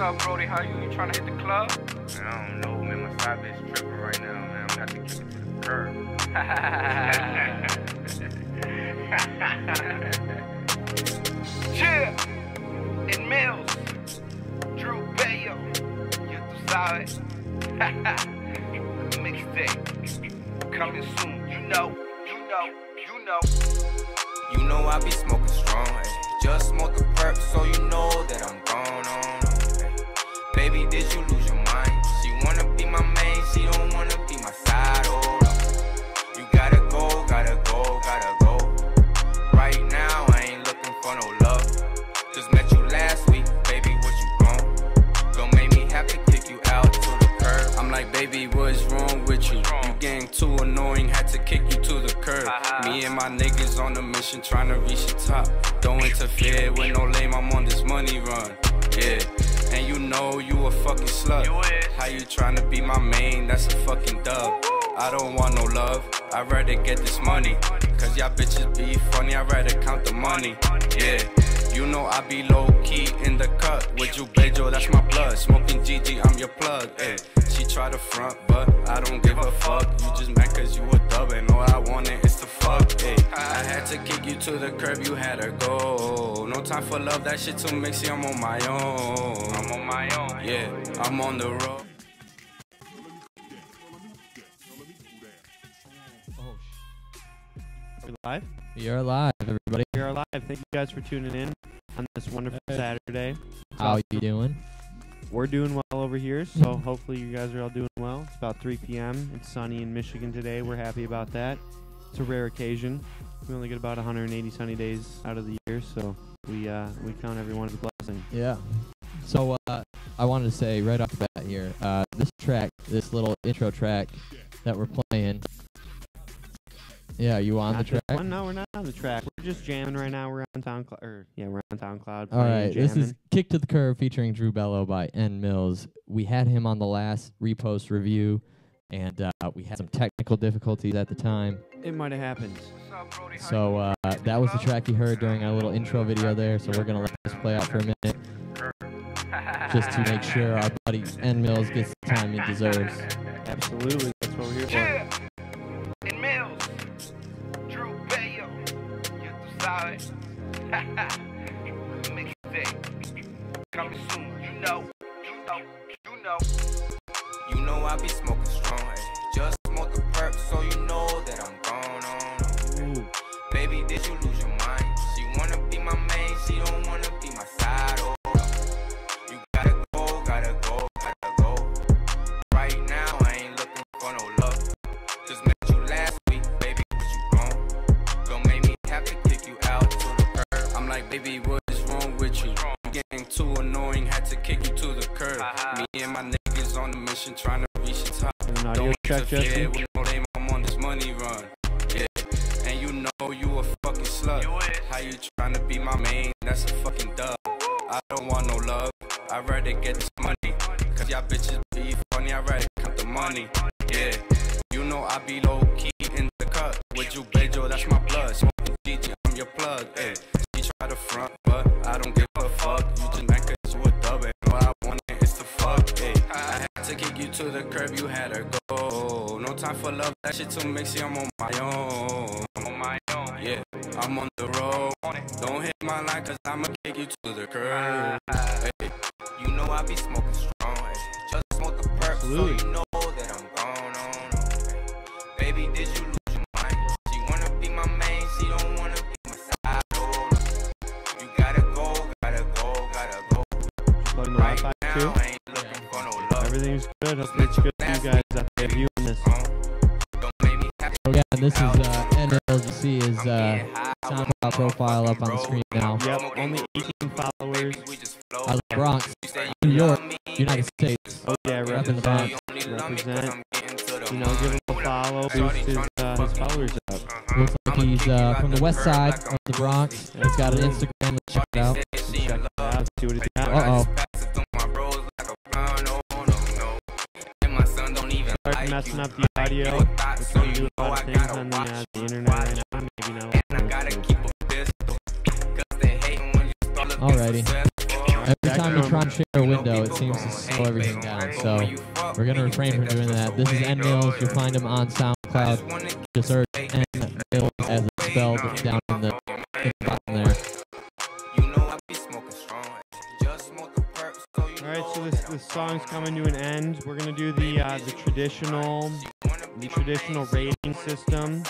up, Brody? How you? You trying to hit the club? Man, I don't know, man. My side bitch tripping right now, man. I'm gonna have to kick it to the curb. Chill! In Mills, Drew Bayo, you sabes. Mixtape, coming soon. You know. You know I be smoking strong, ay. Just smoke the perp, so you know that I'm gone on. Ay. Baby, did you lose your mind? She wanna be my main, she don't wanna be my side. Oh, you gotta go. Right now, I ain't looking for no love. Just met you last week, baby, what you on? Don't make me have to kick you out to the curb. I'm like, baby, what's wrong with you? You getting too annoying, had to kick you to the curb. Me and my niggas on a mission, trying to reach the top. Don't interfere with no lame, I'm on this money run. Yeah, and you know you a fucking slut. How you trying to be my main? That's a fucking dub. I don't want no love, I'd rather get this money. Cause y'all bitches be funny, I'd rather count the money. Yeah, you know I be low-key in the cut. With you, Bejo, that's my blood. Smoking GG, I'm your plug. Ay. She try to front, but I don't give a fuck. You just mad cause you a dub, and all I wanted is to fuck. Ay. I had to kick you to the curb, you had to go. No time for love, that shit too mixy, I'm on my own. Yeah, I'm on the road. We're live? You're live, everybody. We are live. Thank you guys for tuning in on this wonderful Saturday. How you doing? We're doing well over here, so hopefully you guys are all doing well. It's about 3 p.m. It's sunny in Michigan today. We're happy about that. It's a rare occasion. We only get about 180 sunny days out of the year, so we count every one as a blessing. Yeah. So I wanted to say right off the bat here, this little intro track that we're playing. Yeah, you on the track? No, we're not on the track. We're just jamming right now. We're on SoundCloud. We're on SoundCloud. All right, jamming. This is Kick to the Curb featuring Drew Bello by N Mills. We had him on the last Repost review, and we had some technical difficulties at the time. It might have happened. So that was the track you heard during our little intro video there, so we're going to let this play out for a minute, just to make sure our buddy N Mills gets the time he deserves. Absolutely, that's what we're here for. In Mills, Drew Bayo, you sabes. Mixtape, coming soon. You know. You know I be smoking strong, ay. Just smoke the perp, so you know that I'm gone on. Ooh. Baby, did you lose your mind? She wanna be my main, she don't wanna be my side. Oh, you gotta go. Right now, I ain't looking for no love. Just met you last week, baby, what you on? Don't make me have to kick you out to the curb. I'm like, baby, what is wrong with you? You getting too annoying, had to kick you to the curb. Me and my niggas on the mission, trying to reach the top. An audio check, Interfere Justin? with no lame, I'm on this money run. Yeah, and you know you a fucking slut. How you trying to be my main? That's a fucking dub. I don't want no love, I'd rather get this money. Cause y'all bitches be funny, I'd rather count the money. Yeah, you know I be low-key in the cut. With you, Bejo, that's my blood. Smoking GG, I'm your plug. Ay. She try to front, but I don't give a fuck. You just mad cause you a dub, and all I wanted is to fuck. Ay. I had to kick you to the curb, you had to go. No time for love, that shit too mixy, I'm on my own. Yeah, I'm on the road. Don't hit my line, cause I'ma kick you to the curb. Ay. You know I be smoking strong, ay. Just smoke the perp, so you know that I'm gone on. Ay. Baby, did you lose your mind? She wanna be my main, she don't wanna be my side. Oh, you gotta go. Plugging the Right Wi-Fi now, too? I ain't looking for no love. Everything's good. Hopefully it's good for you guys out there viewing this. Don't make me have to Again, this is N Mills. You see his SoundCloud profile up on the screen now. Yep, only 18 followers. Out of the Bronx, New York, United States. Oh yeah, Repping the Bronx. represent. You know, give him a follow, boost his followers up. Looks like he's from the west side of the Bronx. He's got an Instagram. Let's check it out. Check it out, see what he's got. Uh-oh. Start messing up the audio. We're trying to do a lot of things on the internet right now. Maybe now. Alrighty. Every time we try on share a window, it seems to slow everything down. So we're going to refrain from doing that. This is N Mills. You'll find him on SoundCloud. Just search N Mills as it's spelled down in the bottom there. All right, so this song's coming to an end. We're gonna do the traditional rating system.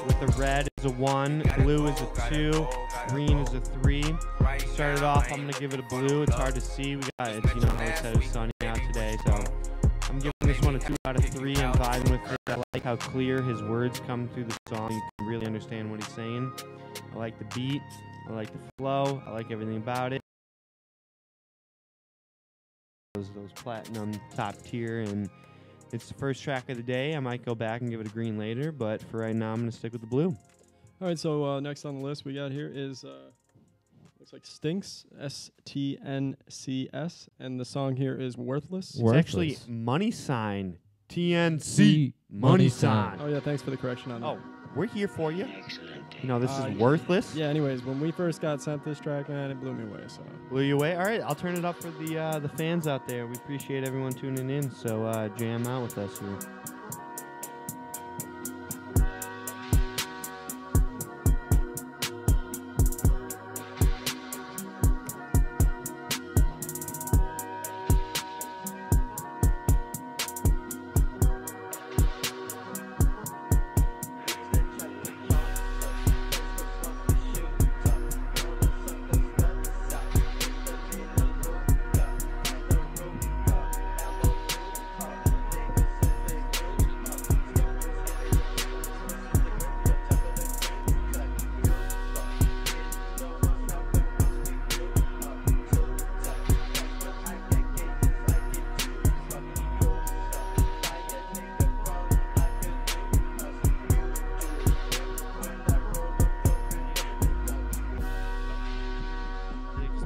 With the red is a 1, blue is a 2, green is a 3. Started off, I'm gonna give it a blue. It's hard to see. We got it. You know how we said it was sunny out today, so I'm giving this one a 2 out of 3. I'm vibing with it. I like how clear his words come through the song. You can really understand what he's saying. I like the beat. I like the flow. I like everything about it. Those platinum top tier, and it's the first track of the day. I might go back and give it a green later, but for right now I'm going to stick with the blue. All right, so next on the list we got here is looks like Stinks, STNCS, and the song here is Worthless. It's actually money sign TNC money sign. Oh yeah, thanks for the correction on that. Oh, we're here for you. You know, this is Worthless. Yeah, anyways, when we first got sent this track, man, it blew me away. So blew you away? All right, I'll turn it up for the fans out there. We appreciate everyone tuning in, so jam out with us here.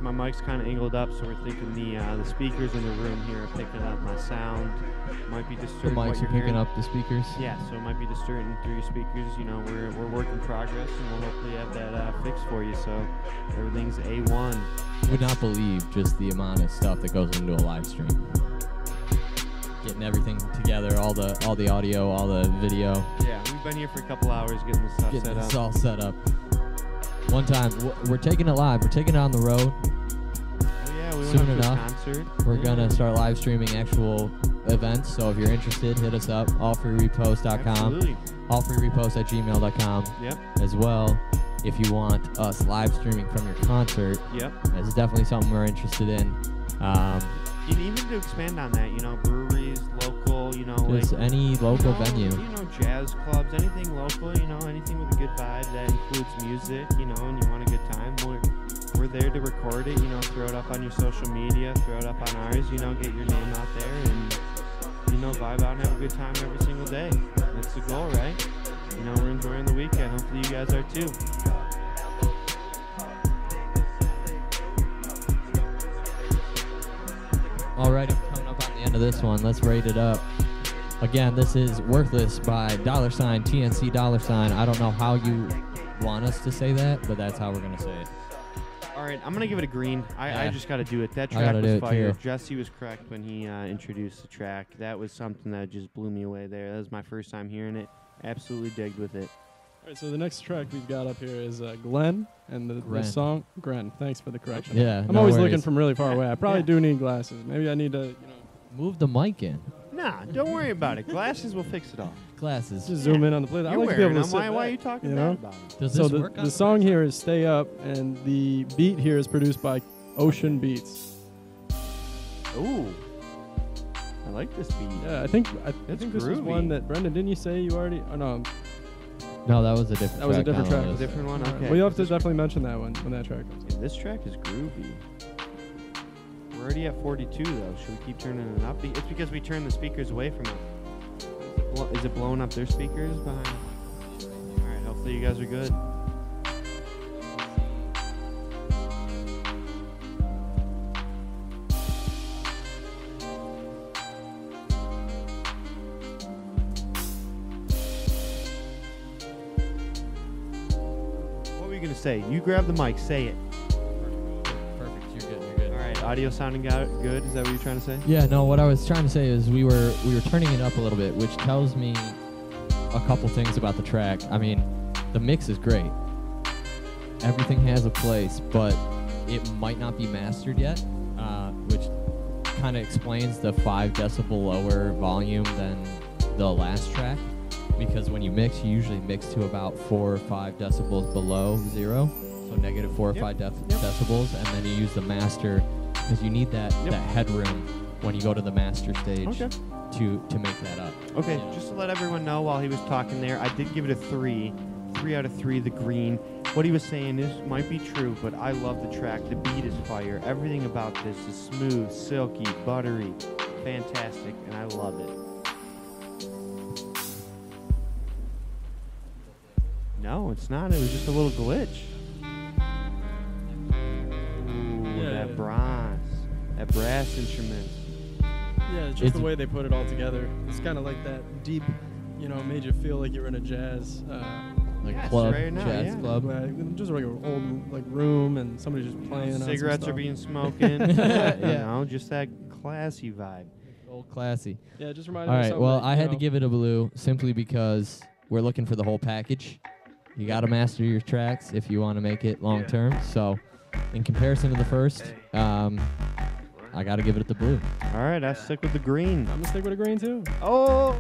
My mic's kind of angled up, so we're thinking the speakers in the room here are picking up my sound. Might be The distorting. mics are picking up the speakers. Yeah, so it might be distorting through your speakers. You know, we're work in progress, and we'll hopefully have that fixed for you. So everything's A1. Would not believe just the amount of stuff that goes into a live stream. Getting everything together, all the audio, all the video. Yeah, we've been here for a couple hours getting this stuff Getting set this up. all set up. One time, we're taking it live. We're taking it on the road. Oh yeah, we Soon went up to a enough, concert. We're gonna start live streaming actual events. So if you're interested, hit us up. allfreerepost.com. Absolutely. allfreerepost@gmail.com. Yep. As well, if you want us live streaming from your concert, Yep. that's definitely something we're interested in. And even to expand on that, you know, breweries, local, you know, Just like any local you know, venue. You know, jazz clubs, anything local, you know, anything with a good vibe that includes music, you know, and you want a good time. We're there to record it, you know, throw it up on your social media, throw it up on ours, you know, get your name out there and, you know, vibe out and have a good time every single day. That's the goal, right? You know, we're enjoying the weekend. Hopefully you guys are too. Alrighty, coming up on the end of this one, let's rate it up. Again, this is Worthless by $TNC $. I don't know how you want us to say that, but that's how we're going to say it. All right, I'm going to give it a green. I Yeah. just got to do it. That I track gotta do was it fire. too. Jesse was correct when he introduced the track. That was something that just blew me away there. That was my first time hearing it. Absolutely digged with it. all right, so the next track we've got up here is Glenn, and the Gren. song Gren. Thanks for the correction. Yeah, I'm no always worries. looking from really far away. I probably Yeah. do need glasses. Maybe I need to, you know, Move the mic in. Nah, don't worry about it. Glasses will fix it all. Glasses. just zoom in on the play. I You're like to be wearing able to them. sit Why are back, you talking you bad know? about it? Does So this work on the song here is Stay Up, and the beat here is produced by Ocean Beats. Ooh. I like this beat. Yeah, I think It's this is one groovy. that Brendan, didn't you say you already? Oh no, No, that was a different that was a different on the track. list. Different one? Okay. Well, you have to definitely mention that one when that track comes. Yeah, this track is groovy. We're already at 42 though. Should we keep turning it up? It's because we turned the speakers away from it. Is it blowing up their speakers behind? All right. Hopefully you guys are good. What were you gonna say? You grab the mic. Say it. Perfect. You're good. You're good. All right, audio sounding good? Is that what you're trying to say? Yeah, no, what I was trying to say is we were turning it up a little bit, which tells me a couple things about the track. I mean, the mix is great. Everything has a place, but it might not be mastered yet, which kind of explains the 5 decibel lower volume than the last track, because when you mix, you usually mix to about 4 or 5 decibels below 0, so negative 4 or 5 decibels, and then you use the master because you need that headroom when you go to the master stage to make that up. Okay, just to let everyone know, while he was talking there, I did give it a 3 out of 3, the green. What he was saying might be true, but I love the track. The beat is fire. Everything about this is smooth, silky, buttery, fantastic, and I love it. No, it's not. It was just a little glitch. Ooh, that brass instrument. Yeah, it's just the way they put it all together. It's kind of like that deep, made you feel like you're in a jazz club, right now, jazz club. Just like an old room, and somebody's just playing. Cigarettes are being smoking. Just that classy vibe. Old classy. Yeah, just reminded me. All right, something well, that, I had to give it a blue simply because we're looking for the whole package. You got to master your tracks if you want to make it long term. So, in comparison to the first, I got to give it the blue. All right, I'll stick with the green. I'm gonna stick with the green too. Oh,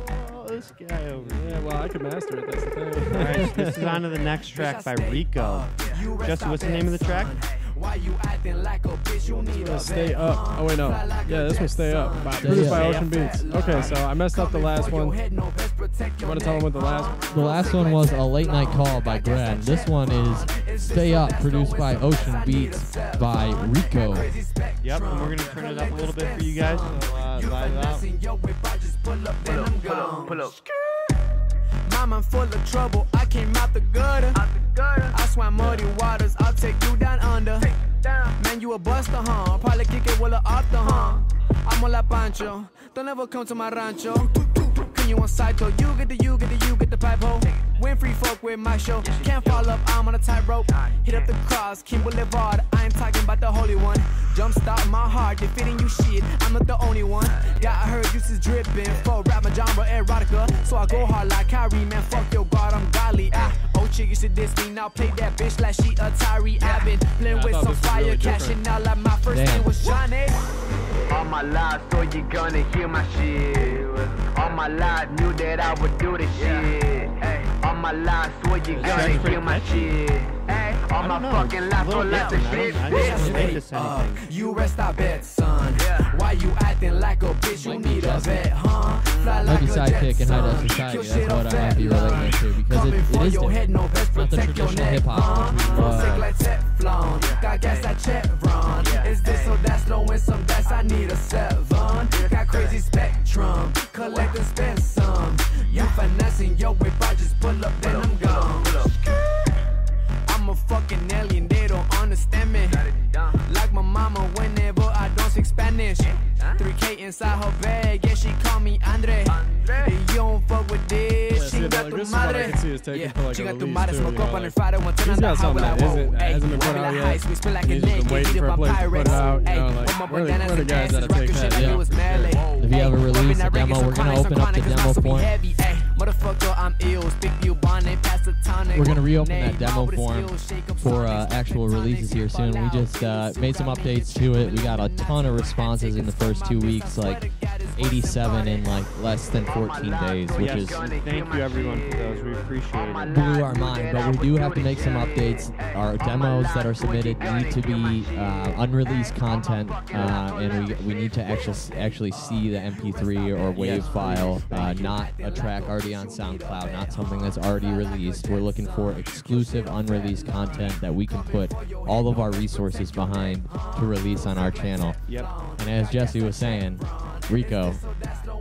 this guy over here. Yeah, well, I could master it. That's the thing. All right, this is on to the next track by Rico. Jesse, what's the name of the track? Stay Up. Oh, wait, no. Yeah, this one Stay Up. Produced by Ocean Beats. Okay, so I messed up the last one. You want to tell them what the last one? The last one was A Late Night Call by Gran. This one is Stay Up, produced by Ocean Beats by Rico. Yep, and we're going to turn it up a little bit for you guys, so vibe out. Pull up. Mama, I'm full of trouble, I came out the gutter. I swam muddy waters, I'll take you down under. Man, you a buster, huh? Probably kick it well off the huh? I'm all Pancho, don't ever come to my rancho. Can you on side though? You get the pipe hole. Win free folk with my show. Can't fall up, I'm on a tightrope. Hit up the cross, King Boulevard. I ain't talking about the holy one. Jumpstart my heart, defeating you shit. I'm not the only one. Yeah, I heard juices dripping. For rap my genre erotica. So I go hard like Kyrie, man. Fuck your God, I'm godly. Oh, chick used to diss me. Now play that bitch like she Atari. I've been playing with some fire, really cashing out like my first name was Johnny. All my life, so you gonna hear my shit. All my life, knew that I would do this shit. All my life, so you gonna hear my shit. All my fucking life, so let the shit bitch. You rest our bet, son. Why you acting like a bitch? You need a vet, huh? Might be sidekick and high def society. That's what I might be relating to, because it is different. Not the traditional hip hop. Like Teflon, got gas like Chevron. Is this or that's blowing some gas? I need a 7. Got crazy spectrum, collect and spend some. You finessing your whip, I just pull up, then I'm gone. I'm a fucking alien, they don't understand me. Like my mama whenever I don't speak Spanish. 3K inside her bag, yeah, she call me Andre. If you don't fuck with this, she got tu madre. She got tu madre, smoke up on the Friday, one turn on the highway like whoa. Ayy, why like heights, we spin like a naked, eat up on pirates. Ayy, my boy Dennis and dances, rockin' shit like it was melee. If you ever release a demo, we're gonna open up the demo form. Motherfucker, I'm ill, speak you bonnet, pass the tonic. We're gonna reopen that demo form for actual releases here soon. We just made some updates to it. We got a ton of responses in the first 2 weeks, like 87 in like less than 14 days, which is thank you everyone for those. We appreciate it. Blew our mind, but we do have to make some updates. Our demos that are submitted need to be unreleased content, and we need to actually see the MP3 or WAV file, not a track already on SoundCloud, not something that's already released. We're looking for exclusive unreleased content that we can put all of our resources behind to release on our channel. Yep. And as Jesse was saying, Rico,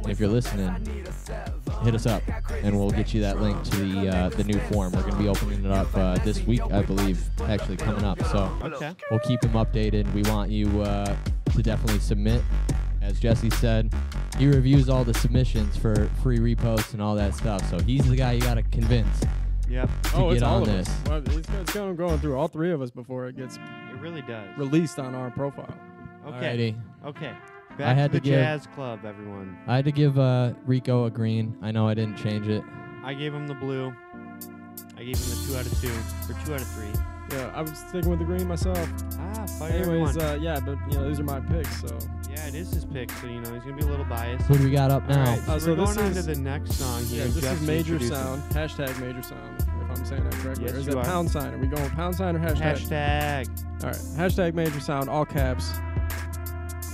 if you're listening, hit us up and we'll get you that link to the new form. We're going to be opening it up this week, I believe, actually coming up. So we'll keep him updated. We want you to definitely submit. As Jesse said, he reviews all the submissions for free reposts and all that stuff. So he's the guy you got to convince. Yep. To get on this. Well, it's going through all 3 of us before it gets really does released on our profile. Okay. Alrighty. Okay. I Back had to the to give- Jazz Club, everyone. I had to give Rico a green. I know I didn't change it. I gave him the blue. I gave him the 2 out of 2 or 2 out of 3. Yeah, I was sticking with the green myself. Fire Anyways, everyone. yeah, but these are my picks, so. Yeah, it is his pick, so he's gonna be a little biased. What do we got up now? All right, so, So we're this going on to is- the next song here. Yeah, this Just is to Major introduce it. Sound. Hashtag Major Sound, if I'm saying that correctly. Yes, or is you it are. pound sign? Are we going pound sign or hashtag? Hashtag. All right, hashtag Major Sound, all caps.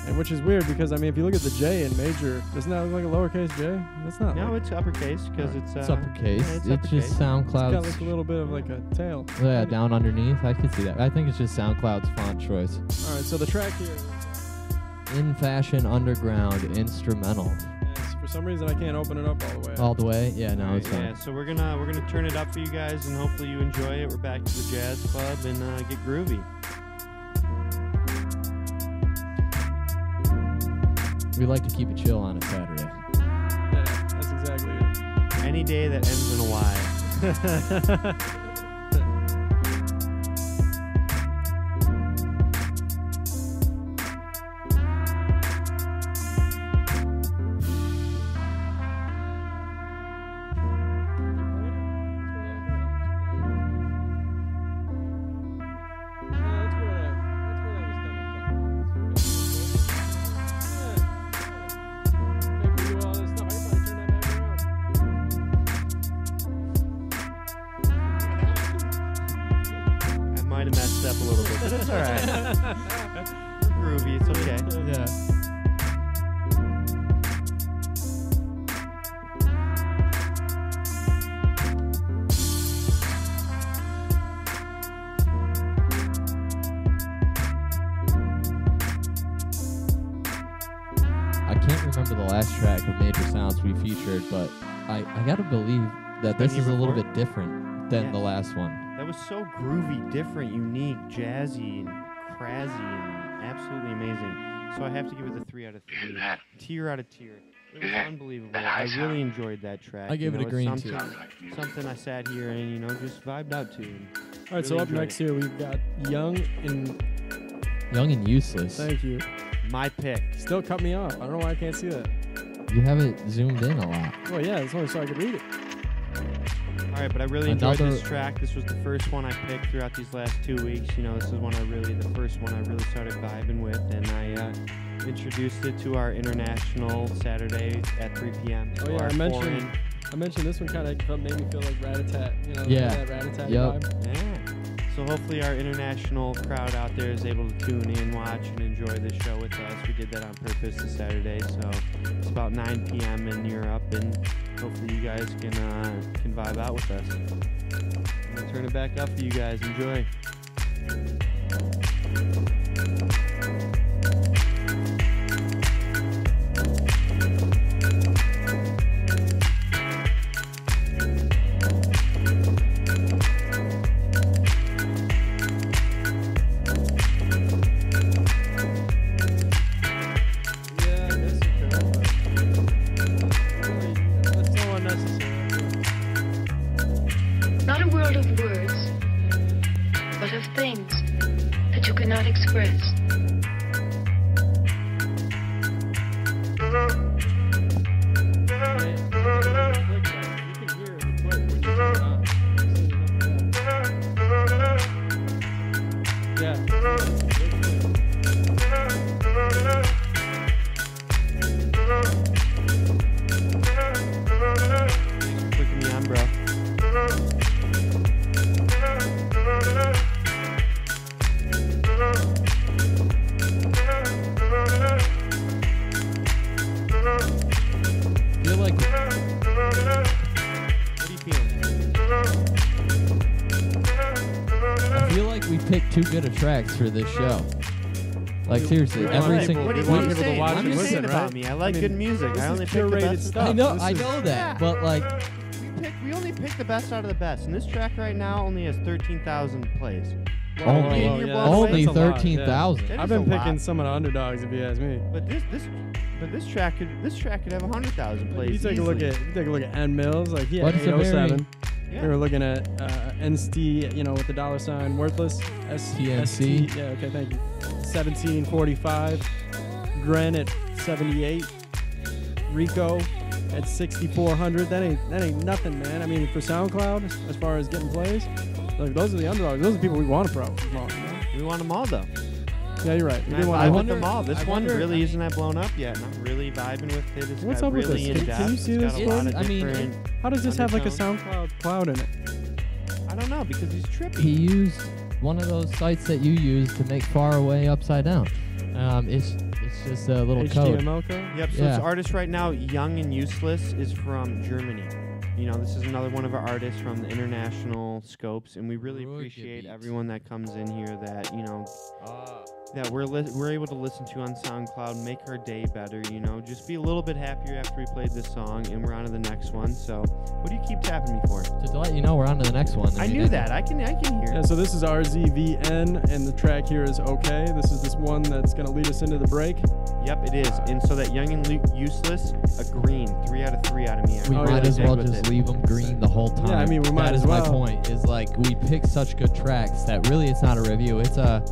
And which is weird because, I mean, if you look at the J in Major, doesn't that look like a lowercase J? That's not. No, like, it's uppercase because it's It's uppercase. yeah, it's It's uppercase. just SoundCloud's. got like a little bit of like a tail. Yeah, down underneath. I could see that. I think it's just SoundCloud's font choice. All right, so the track here. In Fashion Underground instrumental. Is, for some reason, I can't open it up all the way. All the way? Yeah, no, it's Yeah, fine. so we're gonna turn it up for you guys, and hopefully you enjoy it. We're back to the Jazz Club and get groovy. We like to keep it chill on a Saturday. Yeah, that's exactly it. Any day that ends in a Y. I might have messed up a little bit, but it's all right. We're groovy. It's okay. Yeah. I can't remember the last track of Major Sounds we featured, but I gotta believe that this Any is a little report? bit different than Yes. the last one. That was so groovy, different, unique, jazzy, and crazzy, and absolutely amazing. So I have to give it a 3 out of 3. Tier out of tier. It was unbelievable. I really enjoyed that track. I gave it a it's green, something, something I sat here and just vibed out to. And All right, so really up enjoyed next it. here we've got Young and Young and Useless. thank you. My pick. Still cut me off. I don't know why I can't see that. You have it zoomed in a lot. Well, yeah, it's only so I could read it. All right, but I really enjoyed Another- this track. This was the first one I picked throughout these last 2 weeks. This is the first one I really started vibing with, and I introduced it to our international Saturday at 3 p.m. Oh So yeah, our I mentioned this one kind of made me feel like Rat-a-tat. Yeah. That Rat-a-tat Yep. vibe. Yeah. So hopefully our international crowd out there is able to tune in, watch, and enjoy this show with us. We did that on purpose this Saturday, so it's about 9 p.m. in Europe, and hopefully you guys can vibe out with us. I'm gonna turn it back up for you guys. Enjoy. Yeah, I guess you could, but really, that's so unnecessary. Not a world of words, but of things that you cannot express. Clicking me on, bro. Feel like What are you feeling? I feel like we picked too good of tracks for this show. Like seriously, we every want single. What are we want you people to saying? watch What are and you saying listen, about right? me? I like I mean, good music. this I is only pick the curated best. stuff. I know, This I is- know that, Yeah. but like, We only pick the best out of the best, and this track right now only has 13,000 plays. Only- you're blown away? only that's a lot, 13,000. That I've is been a lot. picking some of the underdogs, if you ask me. But this track could have 100,000 plays. You take a look easily. at N Mills, like he had But it's a 807. Yeah. We were looking at NST, with the $, worthless. TNC. Yeah, okay, thank you. 1745. Granite 78. Rico at 6,400. That ain't nothing, man. I mean, for SoundCloud, as far as getting plays, like those are the underdogs. Those are the people we want to promote. You know? We want them all, though. Yeah, you're right. I want them all. This one really isn't that blown up yet. Not really vibing with it. It's what's up really with this? Can you see this one? I mean, how does this have like a SoundCloud cloud in it? I don't know, because he's trippy. He used one of those sites that you use to make far away upside down. It's just a little HTML code. Yep. So this artist right now, Young and Useless, is from Germany. You know, this is another one of our artists from the international scopes, and we really appreciate everyone that comes in here that, you know, that we're able to listen to on SoundCloud, make our day better, you know, just be a little bit happier after we played this song, and we're on to the next one. So, what do you keep tapping me for? To let you know we're on to the next one. I knew that. I can hear it. Yeah, so this is RZVN, and the track here is Okay. This is this one that's going to lead us into the break. Yep, it is. And so that Young and Useless, a green. 3 out of 3 out of me. We might as well just leave them green the whole time. Yeah, I mean, we might as well. That is my point, is like, we pick such good tracks that really it's not a review. It's a,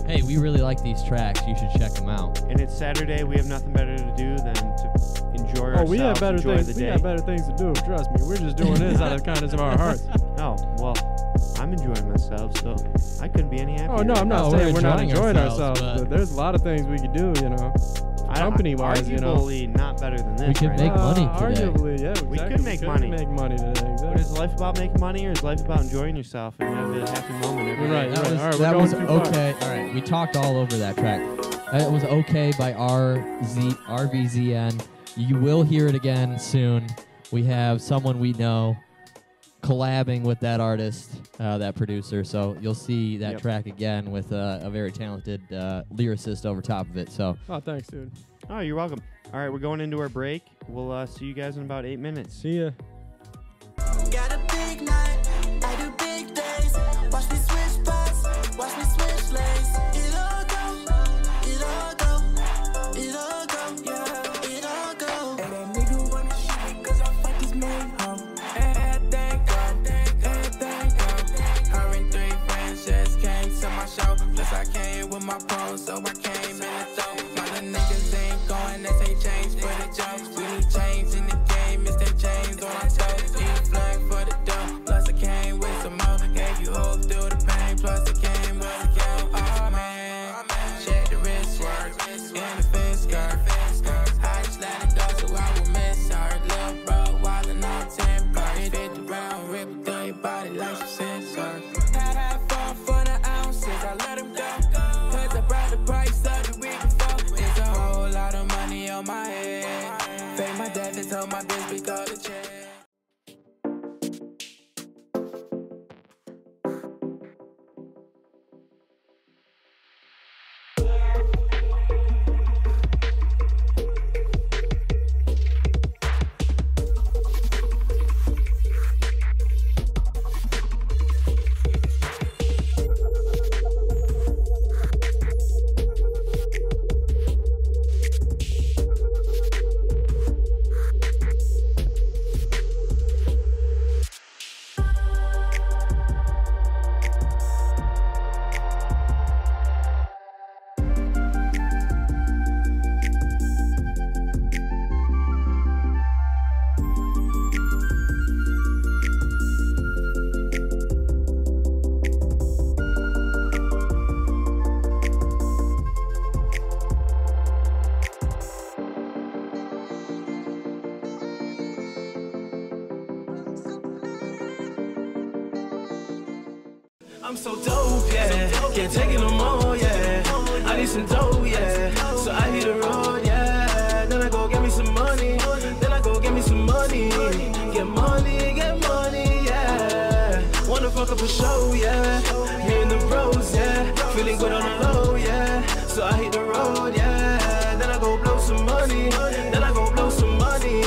hey, we really like these tracks. You should check them out. And it's Saturday. We have nothing better to do than to enjoy ourselves. We have better things. We have better things to do. Trust me. We're just doing this out of the kindness of our hearts. Oh, well, I'm enjoying myself, so I couldn't be any happier. Oh, no, I'm not saying we're not enjoying ourselves, but there's a lot of things we could do, you know. Company-wise, you know. Arguably not better than this. We could make money today. Arguably, yeah, exactly. We could make money. Make money today, exactly. But is life about making money, or is life about enjoying yourself and having a happy moment every day? Right. All right, that was okay. All right, we talked all over that track. That was Okay by RVZN. You will hear it again soon. We have someone we know collabing with that artist, that producer, so you'll see that track again with a very talented lyricist over top of it. So, thanks, dude. Oh, you're welcome. All right, we're going into our break. We'll see you guys in about 8 minutes. See ya. Got a big night, I do big days. Watch me switch spots, watch me switch lanes. It all go, it all go, it all go, yeah, it all go. And that nigga wanna shoot me cause I fuck his main hoe. Everything go. Her and 3 friends just came to my show. Plus I came with my pros, so I came in the throw. My little niggas ain't going, they say change for the joke. We need change in the game, it's that change on our toes. Need flying for the dough, plus I came with some more. Gave you hope through the pain, plus I came with a count. Oh man, check the wrist work, in the face skirt. I just let it go so I will miss her. Little bro, wildin' on 10 parts. 50 round, rip through your body like some sensors. Had fun for the ounces, I let him go. Cause I brought the price up the week before. It's a whole lot of money on my head. Pay my dad to tell my bitch we got the check. I'm so dope, yeah. Can't take it no more, yeah. I need some dough, yeah. So I hit the road, yeah. Then I go get me some money. Then I go get me some money. Get money, yeah. Wanna fuck up a show, yeah. Me and the bros, yeah. Feeling good on the low, yeah. So I hit the road, yeah. Then I go blow some money. Then I go blow some money.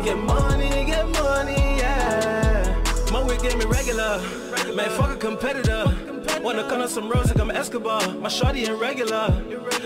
Get money, yeah. My week get me regular. Man, fuck a competitor. Wanna cut on some roads like I'm Escobar. My shawty irregular.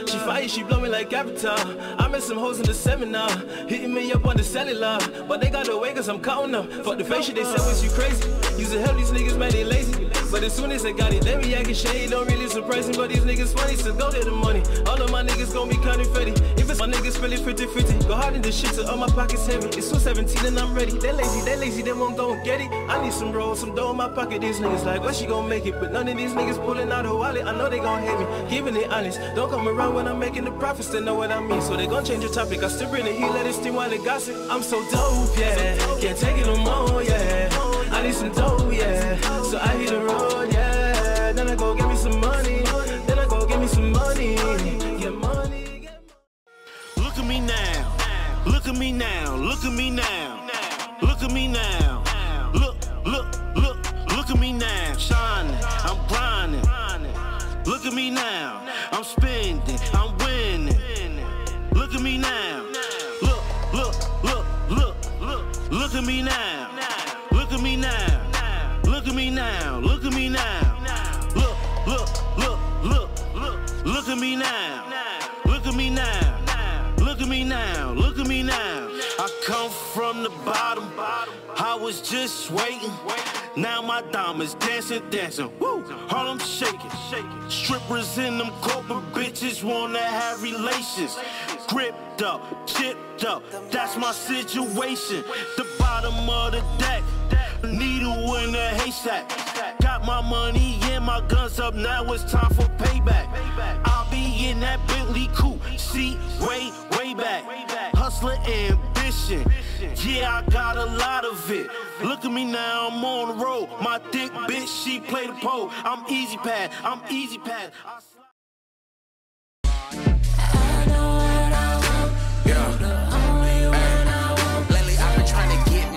She fire, she blow me like Avatar. I met some hoes in the seminar. Hitting me up on the cellular. But they got away cause I'm counting them. Fuck the face shit, they said was you crazy. Using hell, these niggas, man, they lazy. But as soon as I got it, they be acting shady. Don't really surprise me, but these niggas funny, so go get the money. All of my niggas gon' be counting fetty. If it's my niggas feeling 50-50, go hard in this shit till all my pockets heavy. It's 217 and I'm ready. They lazy, they won't go and get it. I need some rolls, some dough in my pocket. These niggas like, what she gon' make it? But none of these niggas pulling out her wallet. I know they gon' hate me, keeping it honest. Don't come around when I'm making the profits, they know what I mean. So they gon' change the topic. I still bring the heat, let it steam while they gossip. I'm so dope, yeah. Can't take it no more, yeah. I need some dough, yeah. So I hit the road, yeah. Then I go get me some money. Then I go get me some money. Get money. Look at me now. Look at me now. Look at me now. Look at me now. Look at me now. Shining, I'm grinding. Look at me now. I'm spending, I'm winning. Look at me now. Look at me now. Look at me now. Look at me now. Look at me now. Look at me now. Look at me now. Look at me now. Look at me now. I come from the bottom. I was just waiting. Now my diamonds dancing. Woo! Harlem shaking. Strippers in them corporate bitches wanna have relations. Gripped up, chipped up. That's my situation. The bottom of the deck. Needle in a haystack. Got my money and my guns up. Now it's time for payback. I'll be in that Bentley coupe. See, way back. Hustler ambition. Yeah, I got a lot of it. Look at me now, I'm on the road. My thick bitch, she play the pole. I'm easy pad.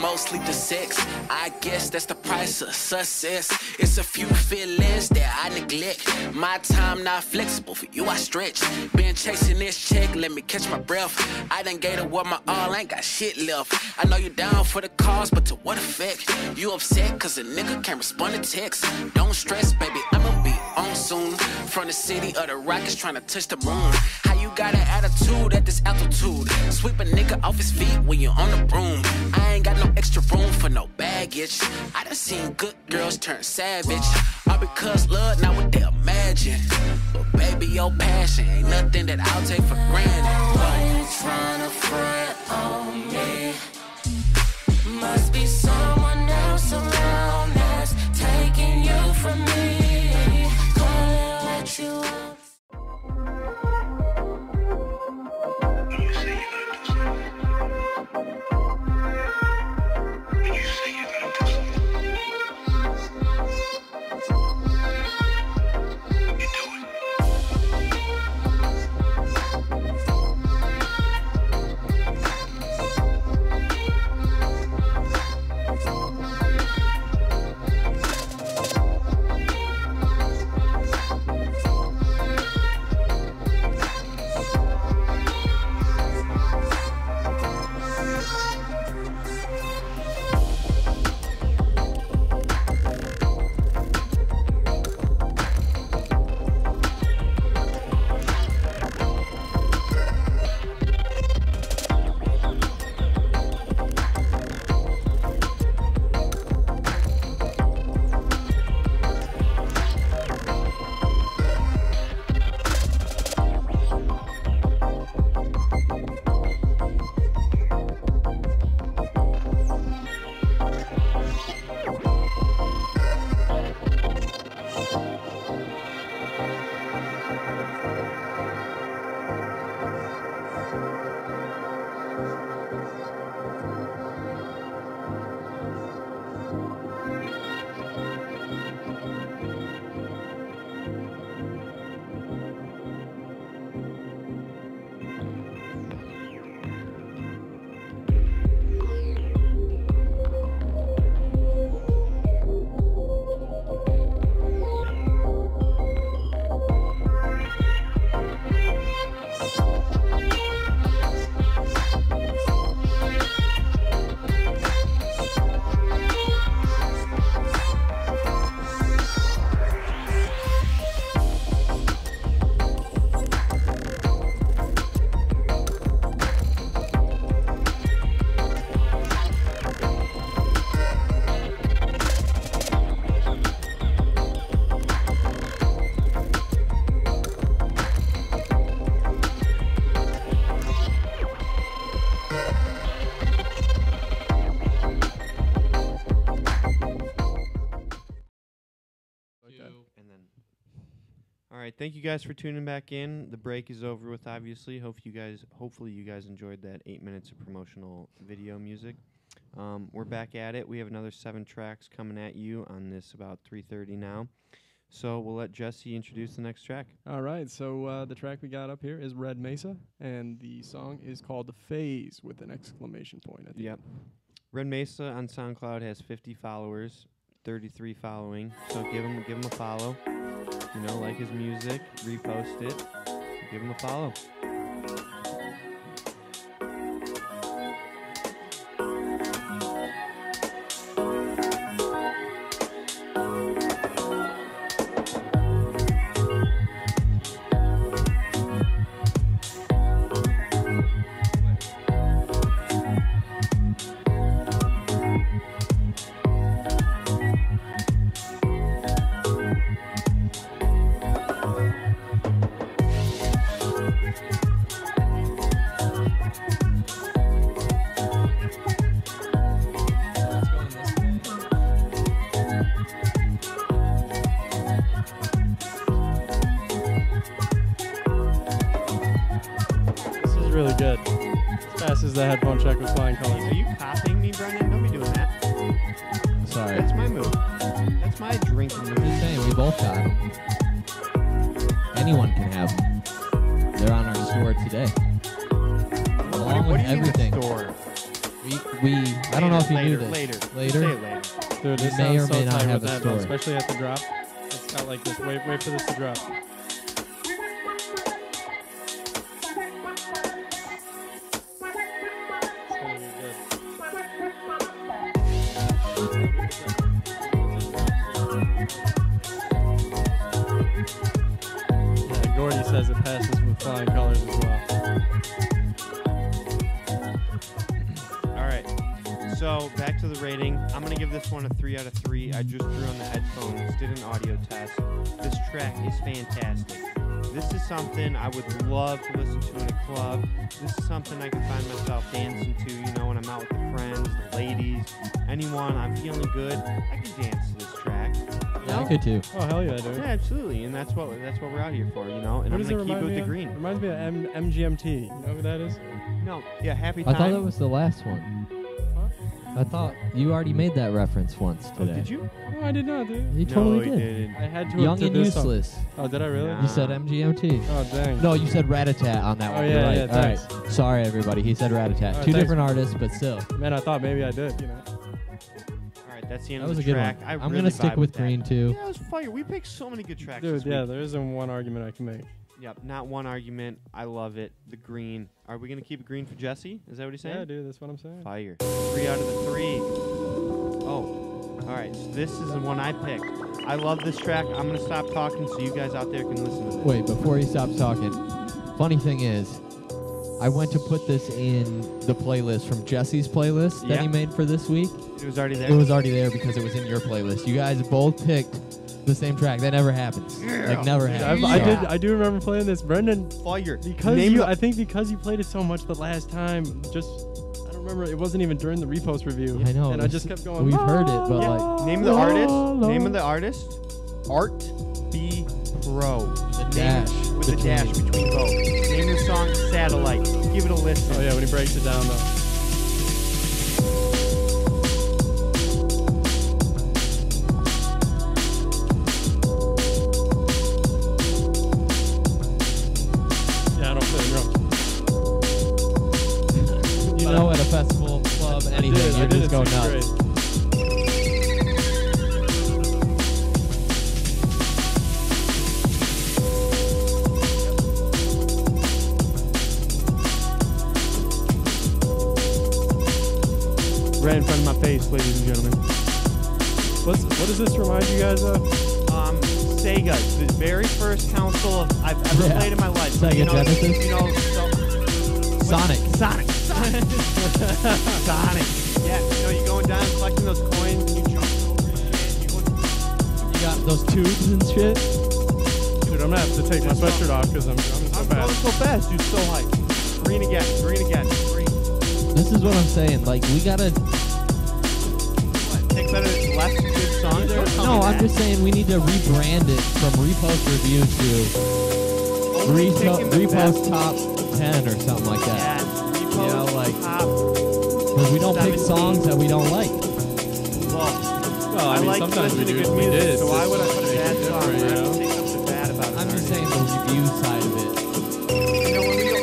Mostly the sex, I guess that's the price of success. It's a few feelings that I neglect. My time not flexible, for you I stretch. Been chasing this check, let me catch my breath. I done gave her what my all, ain't got shit left. I know you down for the cause, but to what effect? You upset cause a nigga can't respond to text. Don't stress, baby, I'ma be on soon. From the city of the Rockets trying to touch the moon. How you got an attitude at this altitude? Sweep a nigga off his feet when you're on the broom. I ain't got no extra room for no baggage. I done seen good girls turn savage. All because love, not what they imagine. But baby, your passion ain't nothing that I'll take for granted. Why you tryna front on me? Must be someone else around that's taking you from me. Call it what you want. right, thank you guys for tuning back in. The break is over with, obviously. Hopefully you guys enjoyed that 8 minutes of promotional video music. We're back at it. We have another 7 tracks coming at you on this about 3:30 now. So we'll let Jesse introduce the next track. All right, so the track we got up here is Red Mesa, and the song is called Phase with an exclamation point at the end. Red Mesa on SoundCloud has 50 followers, 33 following. So give him a follow. You know, like his music, repost it, give him a follow. Really good. As fast as the headphone check with flying colors. Are you copying me, Brendan? Don't be doing that. Sorry. That's my move. That's my drinking move. Just saying, we both got them. Anyone can have them. They're on our store today. Along with everything. Store? We I don't know if you knew this. Later. Later? Say it later. Dude, this may or sounds may so not tight have with a that, story. especially at the drop. It's got like this. Wait for this to drop. Yeah, Gordy says it passes with flying colors as well. All right. So back to the rating. I'm going to give this one a 3 out of 3. I just threw on the headphones, did an audio test. This track is fantastic. This is something I would love to listen to in a club. This is something I can find myself dancing to, you know, when I'm out with the friends, the ladies, anyone. I'm feeling good. I can dance to this track. Yeah, I could too. Oh, hell yeah, dude. Yeah, absolutely. And that's what we're out here for, you know. And What I'm does it going to keep it remind with me the of? green. It reminds me of MGMT. You know who that is? No, yeah, Happy I Time. thought that was the last one. I thought you already made that reference once today. Oh, did you? No, I did not, dude. You totally no, did. he didn't. I had to Young to and this song. Useless. Oh, did I really? Nah. You said MGMT. Oh, dang. No, you said Rat-a-tat on that Oh, one. yeah, You're right. yeah, All thanks. right. Sorry, everybody. He said Rat-a-tat. All right, Two thanks. different artists, but still. Man, I thought maybe I did, you know. All right, that's the end That was of a the good track. one. I I'm really going to stick vibe with that. green, too. Yeah, it was fire. We picked so many good tracks Dude, this yeah, week. there isn't one argument I can make. Yep, not one argument. I love it. The green. Are we going to keep it green for Jesse? Is that what he's saying? Yeah, dude, that's what I'm saying. Fire. 3 out of the 3. Oh, all right. So this is the one I picked. I love this track. I'm going to stop talking so you guys out there can listen to this. Wait, before he stops talking, funny thing is, I went to put this in the playlist from Jesse's playlist that Yeah. he made for this week. It was already there? It was already there because it was in your playlist. You guys both picked the same track. That never happens. Like, never happens. I do remember playing this, Brendan. Fire. Because I think because you played it so much the last time, just I don't remember. It wasn't even during the Repost review. I know. And I just kept going. We've heard it, but like Name of the artist. Name of the artist. Art B Pro. the dash With the dash between both. Name of the song Satellite. Give it a listen. Oh yeah, when he breaks it down though. Yeah, I don't play the drums. You know, at a festival, club, anything, you just go nuts. Right in front of my face, ladies and gentlemen. What does this remind you guys of? Sega, the very first console I've ever played in my life. Sega Genesis? You know, Sonic. Sonic. Yeah, you know, you're going down collecting those coins and you jump over shit. You got those tubes and shit. Dude, I'm gonna have to take my sweatshirt off because I'm so I'm fast. going so fast, dude, so hyped. Green again, green. This is what I'm saying. Like, we gotta. What, take better less good songs? No, I'm just saying we need to rebrand it from Repost Review to Repost Top 10 or something like that. Yeah, You know, like, top because we don't pick 17. songs that we don't like. Well, I mean, like sometimes we listening do. to good We music, did. so why would I put a Make bad it song? different, I you know? don't say something bad about it. I'm just saying the review side of it. You know, when we go,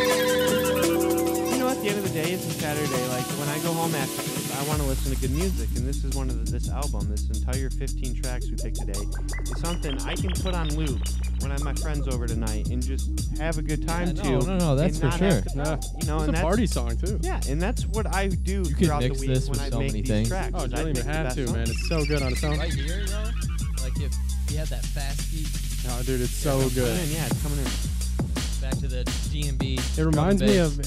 you know, at the end of the day, it's a Saturday. Like when I go home after this, I want to listen to good music, and this is one of this album. This entire 15 tracks we picked today is something I can put on loop when I have my friends over tonight and just have a good time Yeah, no, that's and for not sure. have to- Yeah. You know, It's and a that's party song too. Yeah, and that's what I do You could throughout mix the week this when with I so make many these things. tracks. Oh, is you I don't even pick the have best to, songs. man. It's so good on its own. Right here, though, like if you had that fast beat, Oh, dude, it's so Coming good. in, yeah, it's coming in. back to the D&B. It reminds me of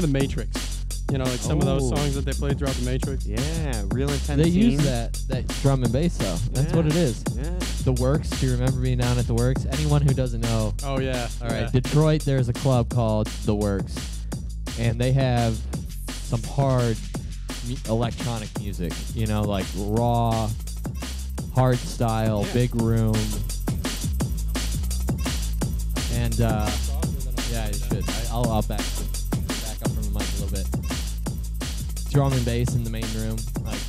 the Matrix. You know, like some of those songs that they played throughout the Matrix. Yeah, real intense. They use scenes. that drum and bass though. That's what it is. Yeah. The Works. Do you remember being down at the Works? Anyone who doesn't know. Oh yeah. All right, yeah. Detroit. There's a club called the Works, and they have some hard electronic music. You know, like raw, hard style, big room, and yeah, you should. I'll back up from the mic a little bit. Drum and bass in the main room. Like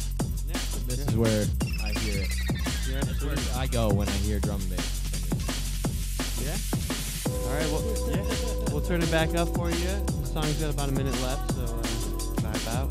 this is where I hear it. Yeah, That's where I go when I hear drum and bass. Yeah. All right. Well, yeah. We'll turn it back up for you. The song's got about a minute left, so vibe out.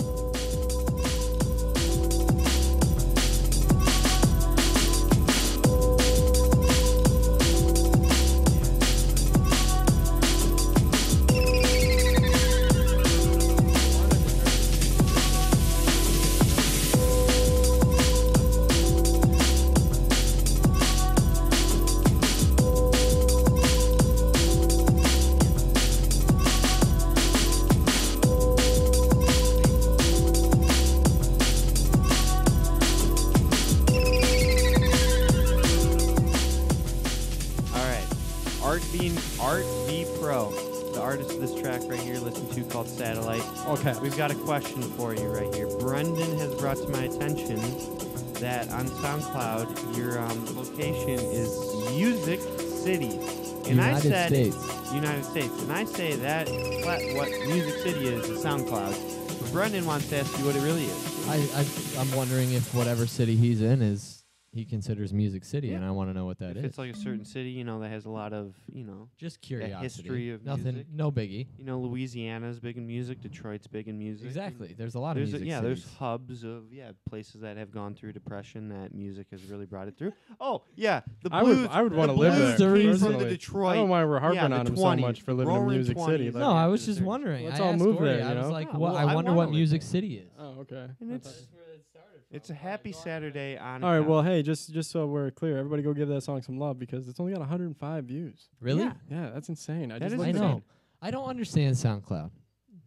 Art V Pro, the artist of this track right here, listen to called Satellite. Okay. We've got a question for you right here. Brendan has brought to my attention that on SoundCloud, your location is Music City. And United I said States. United States. And I say that what Music City is SoundCloud. But Brendan wants to ask you what it really is. I'm wondering if whatever city he's in is he considers Music City, Yeah. and I want to know what that If is. it's like a certain city, you know, that has a lot of, you know, Just curiosity. history of nothing, music. no biggie. You know, Louisiana's big in music. Detroit's big in music. Exactly. There's a lot of There's music. there's cities. hubs of places that have gone through depression that music has really brought it through. Oh yeah, the I blues. would want the to live blues there. came from Personally. the Detroit. I don't know why we're harping yeah, on the him so 20s, much for living in roaring Music 20s, City. like But No, I after was the just 30s. wondering. Let's I all asked move Corey, there, I you was know? like, Yeah, what? well, I I wonder wanna what live Music there. City is. Oh, okay. And it's a happy Saturday on. All right. account. Well, hey, just so we're clear, everybody go give that song some love because it's only got 105 views. Really? Yeah. Yeah, that's insane. That just is looked I at insane. know. I don't understand SoundCloud.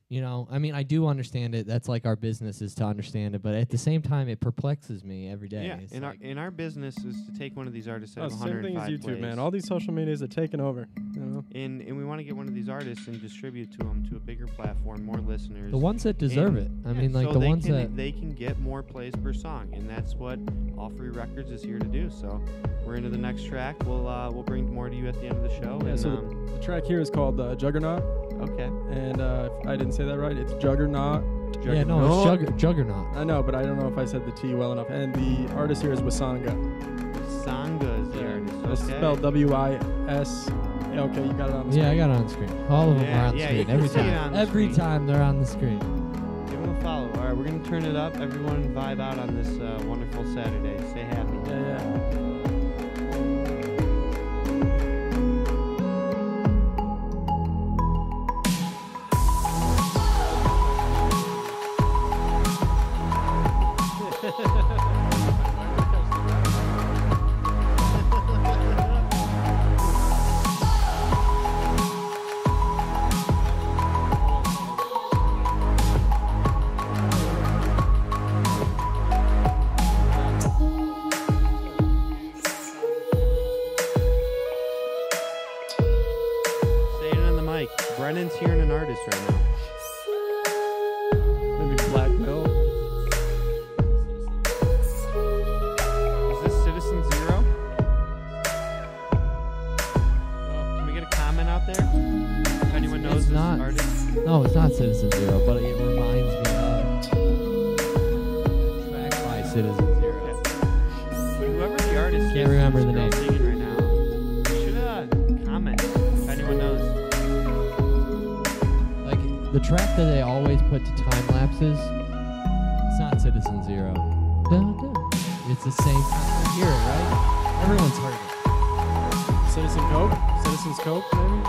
You know, I mean, I do understand it. That's like our business is to understand it, but at the same time, it perplexes me every day. Yeah, It's in like, our business is to take one of these artists that Oh, have same thing as 105 YouTube, man. plays, All these social medias are taking over. You know. and we want to get one of these artists and distribute to them to a bigger platform, more listeners. the ones that deserve it. And- I yeah, mean, like so the they ones can, that. they can get more plays per song, and that's what All Free Records is here to do. So we're into the next track. We'll bring more to you at the end of the show. Yeah. and, So the track here is called Juggernaut, okay. and if I didn't say that right, it's Juggernaut. Yeah, no, it's Juggernaut. I know, but I don't know if I said the T well enough. And the artist here is Wasanga. Sanga is the artist. It's Okay. spelled W-I-S. Yeah, okay, you got it on the Yeah, I screen. got it on screen. All of them Yeah, are on the yeah, screen you can every see it time. on the Every screen. time they're on the screen. Give them a follow. All right, we're gonna turn it up. Everyone vibe out on this wonderful Saturday. Stay happy. Yeah. No, it's not Citizen Zero, but it reminds me of track by Citizen Zero. Whoever the artist Can't remember the name. singing right now. You should comment if anyone knows. Like the track that they always put to time lapses. It's not Citizen Zero. Dun, dun. It's the same. You hear it, right? Everyone's heard it. Citizen Coke? Citizen's Coke, maybe?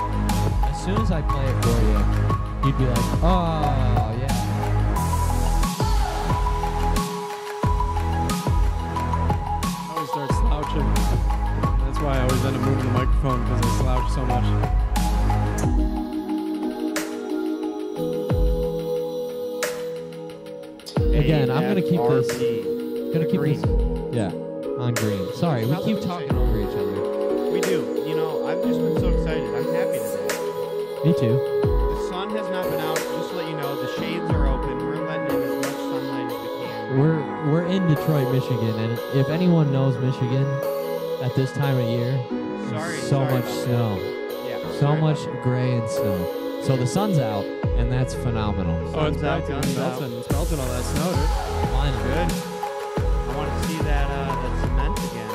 As soon as I play it for you, you'd be like, oh, yeah. I always start slouching. That's why I always end up moving the microphone, because I slouch so much. Again, I'm going to keep this. Gonna keep this. Yeah, on green. Sorry, we keep talking over each other. We do. You know, I've just been so excited. I'm happy today. Me too. The sun has not been out. Just to let you know, the shades are open. We're letting in as much sunlight as we can. We're in Detroit, Michigan, and if anyone knows Michigan at this time of year, so much snow. Yeah. So much gray and snow. So the sun's out, and that's phenomenal. Oh, it's melting. It's melting. It's melting all that snow, dude. Finally. Good. I want to see that cement again.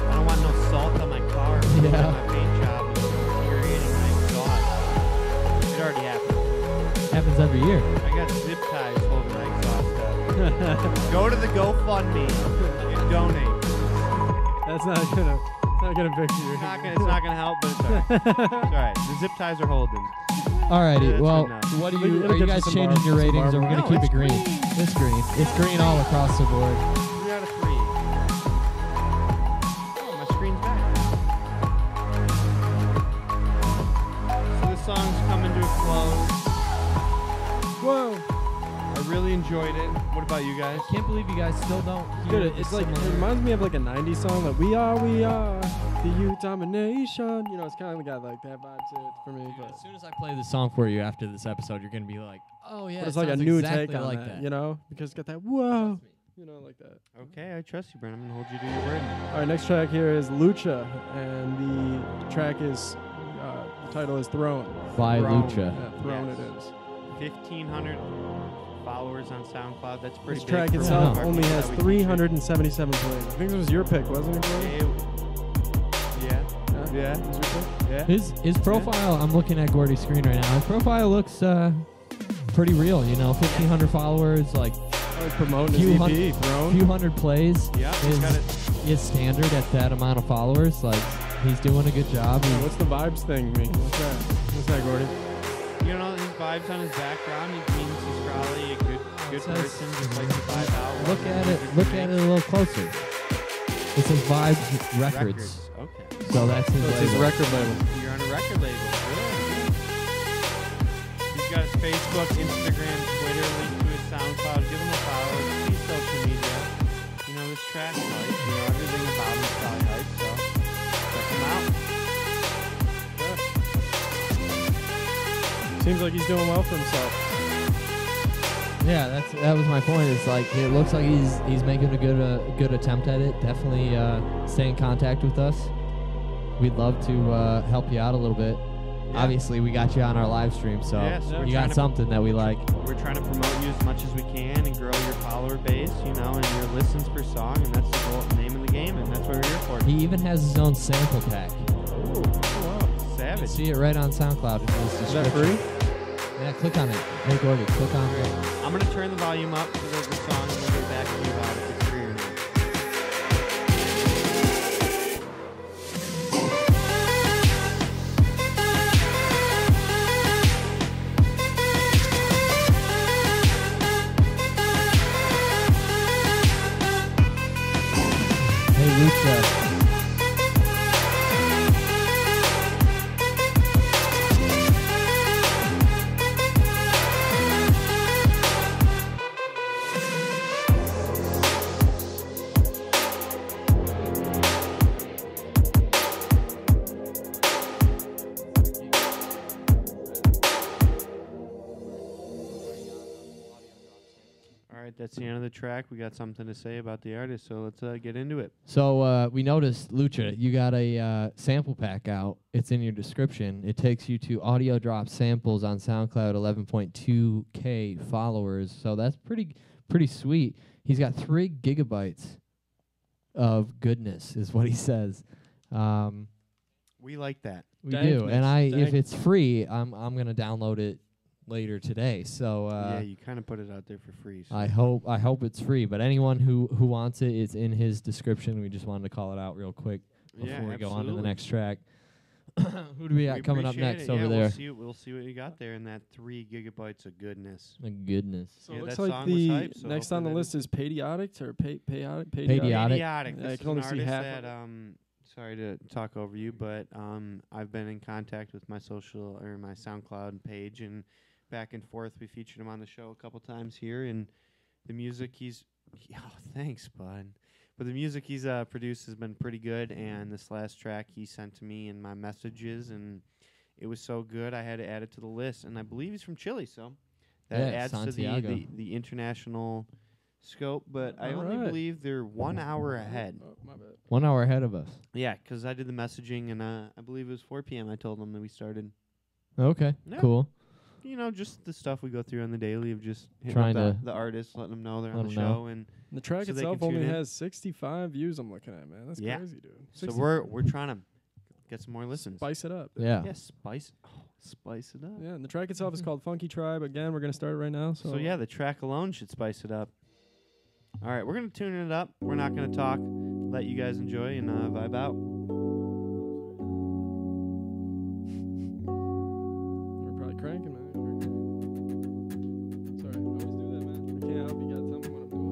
I don't want no salt on my car. Yeah. On my paint job. Infuriating my exhaust. It already happened. Happens every year. I got zip ties holding my exhaust up. Go to the GoFundMe and donate. That's not gonna fix you. It's not gonna help, but it's alright. It's alright. The zip ties are holding. Alrighty, Yeah, well, that's what do It'll you? get Are you you guys some changing your some ratings, or we're marble. gonna keep it green? It's green. It's green all across the board. 3 out of 3. Oh, my screen's back. So this song's coming to a close. Whoa. I really enjoyed it. What about you guys? Can't believe you guys still don't hear Dude, it's like, it reminds me of like a 90s song, like we are, the youth domination. You know, it's kind of got like that vibe to it for me. But As soon as I play the song for you after this episode, you're gonna be like, oh yeah, but it's it like a sounds new exactly take on like that, you know? Because it's got that whoa, you know, like that. Okay, I trust you, Brent. I'm gonna hold you to your word. All right, next track here is Lucha, and the track is, the title is Throne. By Throne. Lucha. Yeah, Throne Yes. it is. 1,500 followers on SoundCloud. That's pretty This big. track for itself one of our only people has that we featured. 377 plays. I think it was your pick, wasn't it, Gordon? Yeah. Yeah. Was your pick? Yeah. His profile, I'm looking at Gordy's screen right now. His profile looks pretty real, you know, 1,500 followers, like Oh, he's promoting his EP, Throne. few hundred plays Yeah, he's got it. is standard at that amount of followers. Like, he's doing a good job. Yeah, what's the vibes thing mean? What's that? What's that, Gordy? You know, his vibes on his background, he means he's probably a good says- person, just like to vibe out. Look at it. Look at it a little closer. It says Vibes Records. Okay. So that's his, So it's his label. record label. You're on a record label. Good. He's got his Facebook, Instagram, Twitter, link to his SoundCloud. Give him a follow. See his social media. You know, this track's hype. You know, everything about him is probably hype, so check him out. Seems like he's doing well for himself. Yeah, that was my point. It's like it looks like he's making a good attempt at it. Definitely stay in contact with us. We'd love to help you out a little bit. Yeah. Obviously, we got you on our live stream, so Yes, we're you trying got to- something that we like. We're trying to promote you as much as we can and grow your follower base, you know, and your listens per song, and that's the goal, name of the game, and that's what we're here for. He even has his own sample pack. Ooh, wow, You can savage. see it right on SoundCloud. In his Is that description. free? Yeah, click on it. Hey, Gordy, click on it. I'm gonna turn the volume up for the song, and we'll get back to you about it. It's free or not. Hey, Lucha. right, that's the end of the track. We got something to say about the artist, so let's get into it. So we noticed, Lucha, you got a sample pack out. It's in your description. It takes you to Audio Drop Samples on SoundCloud, 11.2K followers. So that's pretty sweet. He's got 3 gigabytes of goodness, is what he says. We like that. We do, and if it's free, I'm gonna download it later today. So yeah, you kind of put it out there for free. So I hope it's free. But anyone who wants it, it's in his description. We just wanted to call it out real quick before we go on to the next track. Who do we got coming up next over there? We'll see what you got there in that 3 gigabytes of goodness. Goodness. So it looks like the next on the list is Paediotic or Paediotic. Paediotic. I can only see half. Sorry to talk over you, but I've been in contact with my social or my SoundCloud page, and back and forth. We featured him on the show a couple times here, and the music thanks, bud. But the music he's produced has been pretty good, and this last track he sent to me in my messages, and it was so good I had to add it to the list. And I believe he's from Chile, so that adds Santiago. to the international scope. But I only believe they're 1 hour ahead. Oh, my bad. 1 hour ahead of us. Yeah, because I did the messaging, and I believe it was 4 p.m. I told them that we started. Okay, cool. You know, just the stuff we go through on the daily of just trying to to the artists, letting them know they're on the show, and the track so itself only has 65 views. I'm looking at, man. That's crazy, dude. So we're trying to get some more listens. Spice it up. Yeah. Yeah, spice it up. Yeah, and the track itself is called Funky Tribe. Again, we're gonna start it right now. So yeah, the track alone should spice it up. All right, we're gonna tune it up. We're not gonna talk. Let you guys enjoy and vibe out. We're probably cranking, man. Sorry, I always do that, man. I can't help you. Gotta tell me what I'm doing.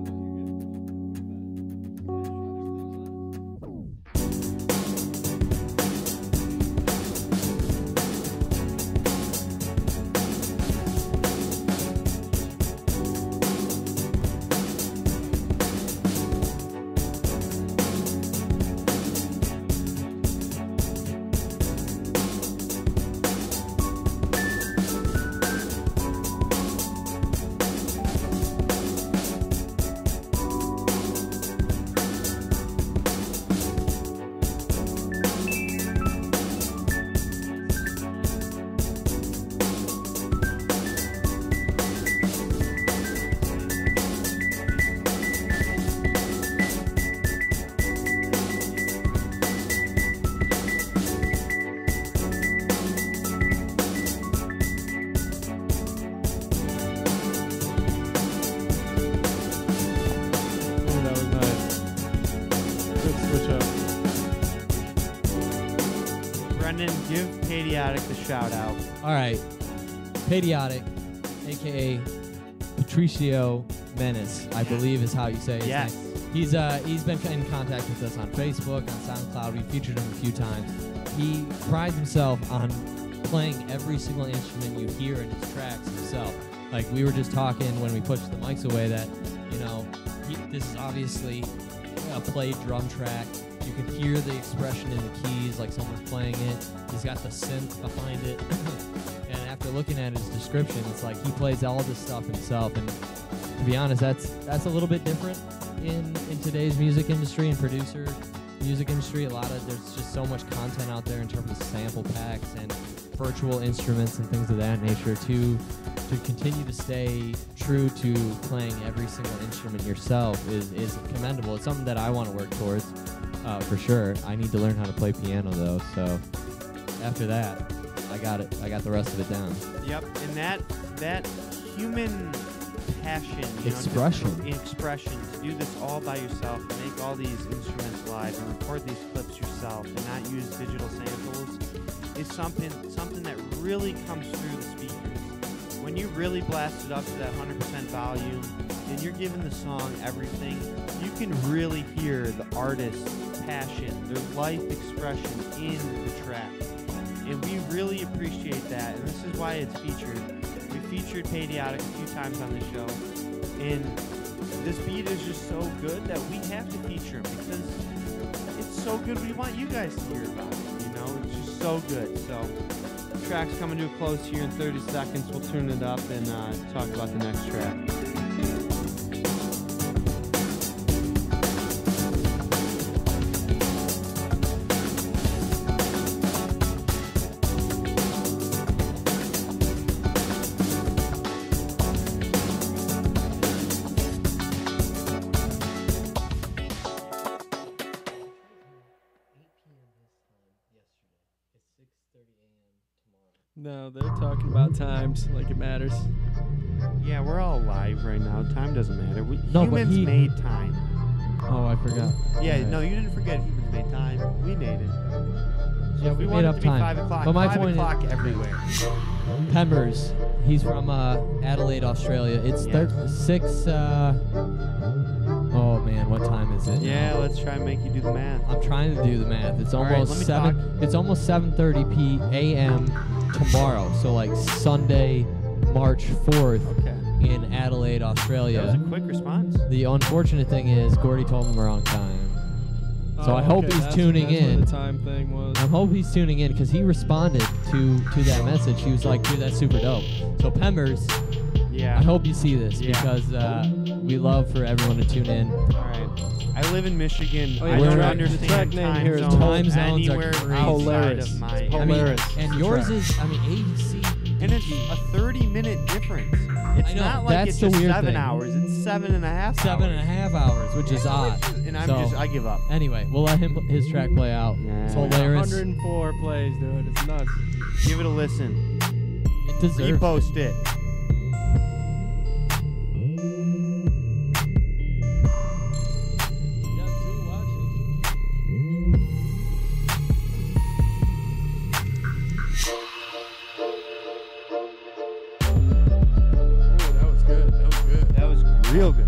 Give Paediotic the shout out. All right, Paediotic, aka Patricio Menace, I believe is how you say his name. He's been in contact with us on Facebook, on SoundCloud. We featured him a few times. He prides himself on playing every single instrument you hear in his tracks himself. Like we were just talking when we pushed the mics away that, you know, this is obviously a played drum track. You can hear the expression in the keys, like someone's playing it. He's got the synth behind it. And after looking at his description, it's like he plays all this stuff himself. And to be honest, that's a little bit different in today's music industry and producer music industry. There's just so much content out there in terms of sample packs and virtual instruments and things of that nature. To continue to stay true to playing every single instrument yourself is commendable. It's something that I want to work towards. For sure. I need to learn how to play piano though, so after that, I got it. I got the rest of it down. Yep, and that human passion, expression to do this all by yourself, and make all these instruments live, and record these clips yourself, and not use digital samples, is something that really comes through the speakers. When you really blast it up to that 100% volume, and you're giving the song everything, you can really hear the artist's passion, their life expression in the track. And we really appreciate that, and this is why it's featured. We featured Paediotic a few times on the show, and this beat is just so good that we have to feature him because it's so good we want you guys to hear about it, you know? It's just so good. So the track's coming to a close here in 30 seconds. We'll turn it up and talk about the next track. No, they're talking about times like it matters. Yeah, we're all live right now. Time doesn't matter. No, but Humans made time. Oh, I forgot. Yeah, Alright. no, you didn't forget humans made time. We made it. Yeah, we want made it up to be time. 5 o'clock. But my 5 point o'clock everywhere. Pembers, he's from Adelaide, Australia. It's 6. Oh man, what time is it? Yeah, now? let's try and make you do the math. I'm trying to do the math. It's All right, almost let me 7. It's almost 7:30 p.m. tomorrow. So like Sunday, March 4th in Adelaide, Australia. That was a quick response. The unfortunate thing is Gordy told him the wrong time. So I hope he's that's tuning what in. the time thing was. I hope he's tuning in because he responded to that message. He was like, dude, that's super dope. So Pembers, yeah, I hope you see this Yeah. because we love for everyone to tune in. All right. I live in Michigan. Oh, I yeah, don't the track understand name time here is zones Time zones are anywhere crazy. outside Hilarious. of my. It's I mean, hilarious. And yours is, I mean, ABC. and it's a 30-minute difference. It's I know, not like that's it's the just weird 7 thing. hours. It's 7.5 hours. 7.5 hours, which is odd. And I'm So, I give up. Anyway, we'll let his track play out. It's hilarious. 104 plays, dude. It's nuts. Give it a listen. It deserves Repost it. That was good. That was good. That was real good.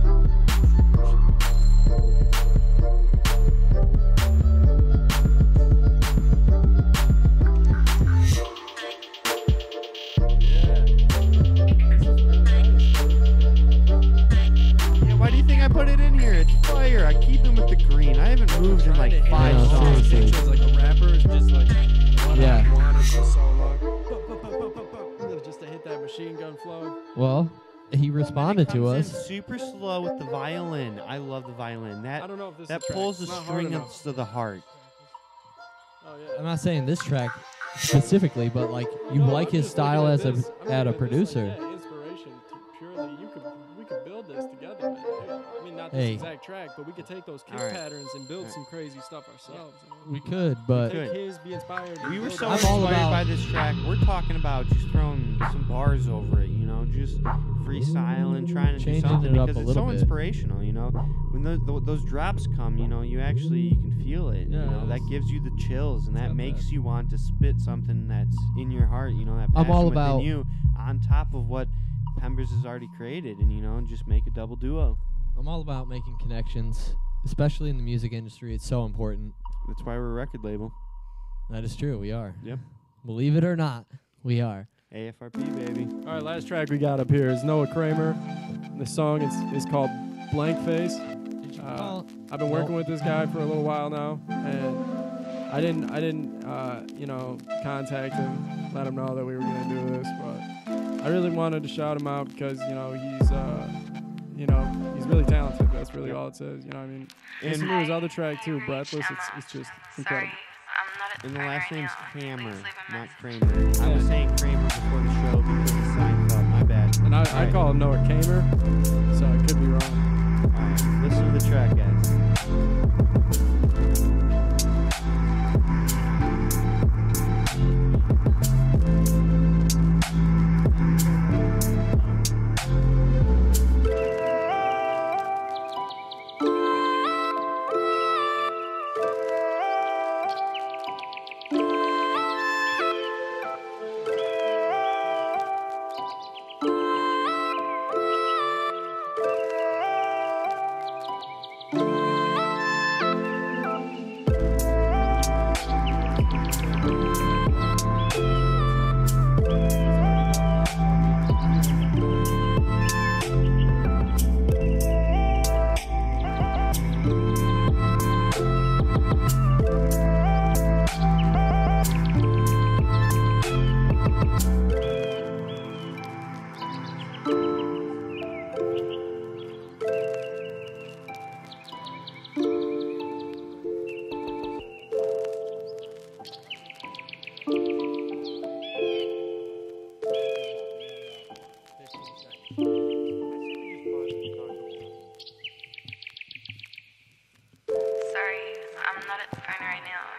Yeah, why do you think I put it in here? It's fire. I keep him with the green. I haven't moved in like 5 know, songs. seriously. As like a rapper is just like Yeah. one for so long. Just to hit that machine gun flow. Well, he responded to Comes us. in super slow with the violin. I love the violin. I don't know if this That is track. pulls the It's not hard string enough. to the heart. Oh yeah. I'm not saying this track specifically, but like you No, like I'm his just looking style at as a this. I'm at a looking at this like, producer. yeah, inspiration purely. We could build this together, man. I mean, not this Hey. exact track, but we could take those kick All right. patterns and build All right. some crazy stuff ourselves. You know? We could, but Take his, be inspired. and We were build so our I'm all inspired about- by this track. We're talking about just throwing some bars over it, you know, just freestyling, trying to do Changing something it up because a it's little so bit. inspirational, you know. When those drops come, you know, you can feel it. Yeah, you know, that it's- gives you the chills, and that got makes that. you want to spit something that's in your heart. You know, that I'm passion all within about- you on top of what Pembers has already created, and you know, just make a double duo. I'm all about making connections, especially in the music industry. It's so important. That's why we're a record label. That is true. We are. Yep. Believe it or not, we are. AFRP, baby. All right, last track we got up here is Noah Kramer. The song is called Blank Face. Did you call? I've been working with this guy for a little while now, and I didn't contact him, let him know that we were gonna do this, but I really wanted to shout him out because he's really talented. That's really all it says. You know what I mean? Listen to his other track too, Breathless. It's just incredible. And the last name's Hammer, not Kramer. I was saying Kramer before the show because it's Seinfeld. My bad. And I Alright. call him Noah Kramer, so I could be wrong. Alright, listen to the track, guys.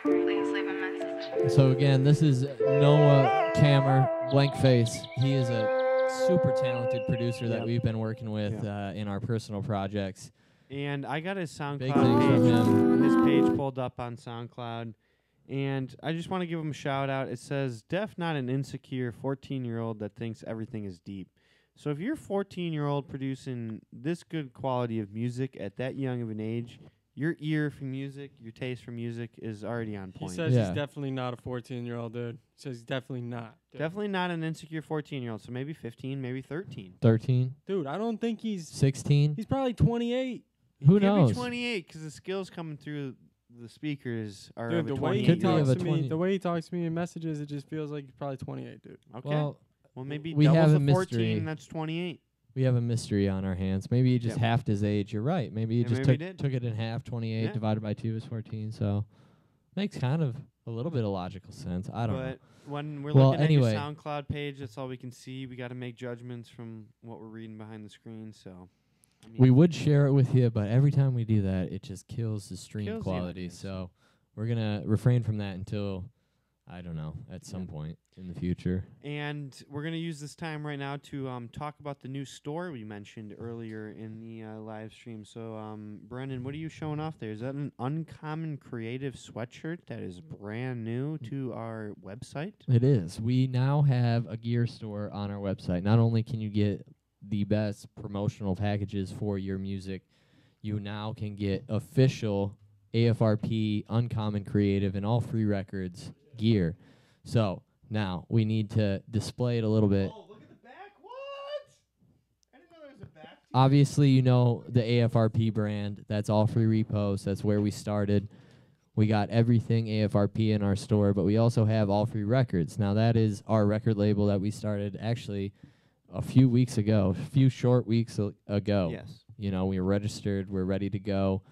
Please leave a message. So again, this is Noah Kammer. Blank Face. He is a super talented producer that Yep. we've been working with in our personal projects. And I got his Big SoundCloud things from page, him. his page pulled up on SoundCloud. And I just want to give him a shout out. It says, "Deaf, not an insecure 14-year-old that thinks everything is deep." So if you're a 14-year-old producing this good quality of music at that young of an age, your ear for music, your taste for music is already on He point. says he's definitely not a 14-year-old dude. He says he's definitely not. Dude. Definitely not an insecure 14-year-old. So maybe 15, maybe 13. 13. Dude, I don't think he's 16. He's probably 28. Who Could knows? be 28 because the skills coming through the speakers are Dude, of a the way he 28-year-old. talks to me, the way he talks to me in messages, it just feels like he's probably 28, dude. Okay. Well, maybe we doubles have a the 14, mystery. that's 28. We have a mystery on our hands. Maybe he just Yep. halved his age. You're right. Maybe he Yeah, just maybe he did. took it in half. 28 Yeah. divided by 2 is 14. So makes kind of a little bit of logical sense. I don't know. But when we're Well, looking anyway. at your SoundCloud page, that's all we can see. We got to make judgments from what we're reading behind the screen. So, I mean, We would share it with you, but every time we do that, it just kills the stream Kills the quality. audience. So we're going to refrain from that until, I don't know, at some point in the future. And we're going to use this time right now to talk about the new store we mentioned earlier in the live stream. So, Brendan, what are you showing off there? Is that an Uncommon Creative sweatshirt that is brand new to our website? It is. We now have a gear store on our website. Not only can you get the best promotional packages for your music, you now can get official AFRP, Uncommon Creative, and All Free Records gear. So now we need to display it a little bit. Oh, look at the back. What? I didn't know there was a back. Obviously, you know the AFRP brand. That's All Free Repost. That's where we started. We got everything AFRP in our store, but we also have All Free Records. Now, that is our record label that we started actually a few weeks ago, a few short weeks ago. Yes. You know, we were registered. We're ready to go.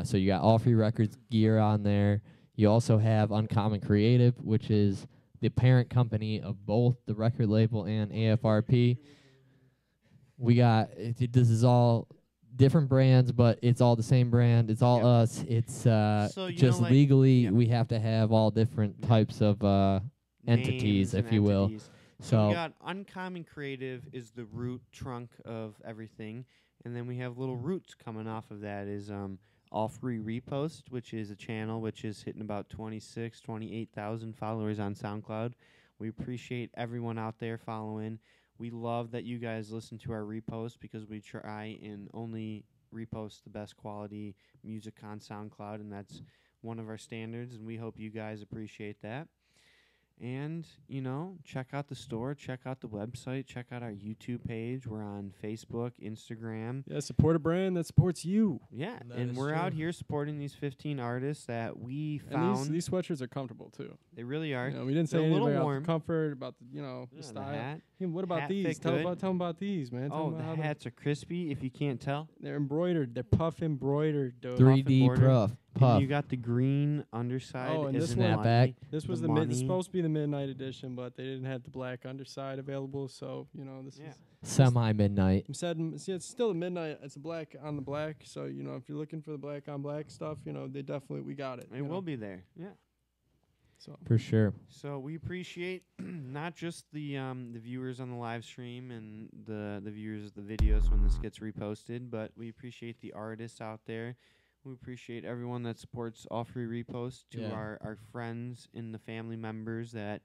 So you got All Free Records gear on there. You also have Uncommon Creative, which is the parent company of both the record label and AFRP. We got, this is all different brands, but it's all the same brand. It's all us. It's So, you just know, like- legally, we have to have all different types of entities, Names if and you will. entities. So So we got Uncommon Creative is the root trunk of everything, and then we have little roots coming off of that is All Free Repost, which is a channel which is hitting about 28,000 followers on SoundCloud. We appreciate everyone out there following. We love that you guys listen to our repost because we try and only repost the best quality music on SoundCloud, and that's one of our standards, and we hope you guys appreciate that. And, you know, check out the store, check out the website, check out our YouTube page. We're on Facebook, Instagram. Yeah, support a brand that supports you. Yeah, That and is we're true. out here supporting these 15 artists that we And found. these sweatshirts are comfortable too. They really are. You know, we didn't say They're a little anything about warm. the comfort, about the the Yeah, the style. hat. Hey, what about Hat these? fit Tell good. them about these, man. Tell Oh, 'em the about how they- hats are crispy, if you can't tell. they're embroidered. They're puff embroidered, dude. 3D border. puff. And you got the green underside. Oh, and is this in one- Snapback. This was the the mid. This is money. supposed to be the midnight edition, but they didn't have the black underside available. So this Yeah. is. Semi-midnight. I'm said it's still a midnight. It's a black on the black. So if you're looking for the black on black stuff, they definitely we got it. It will be there. Yeah. So For sure. So we appreciate not just the viewers on the live stream and the viewers of the videos when this gets reposted, but we appreciate the artists out there. We appreciate everyone that supports All Free Repost, to Yeah. our friends and the family members that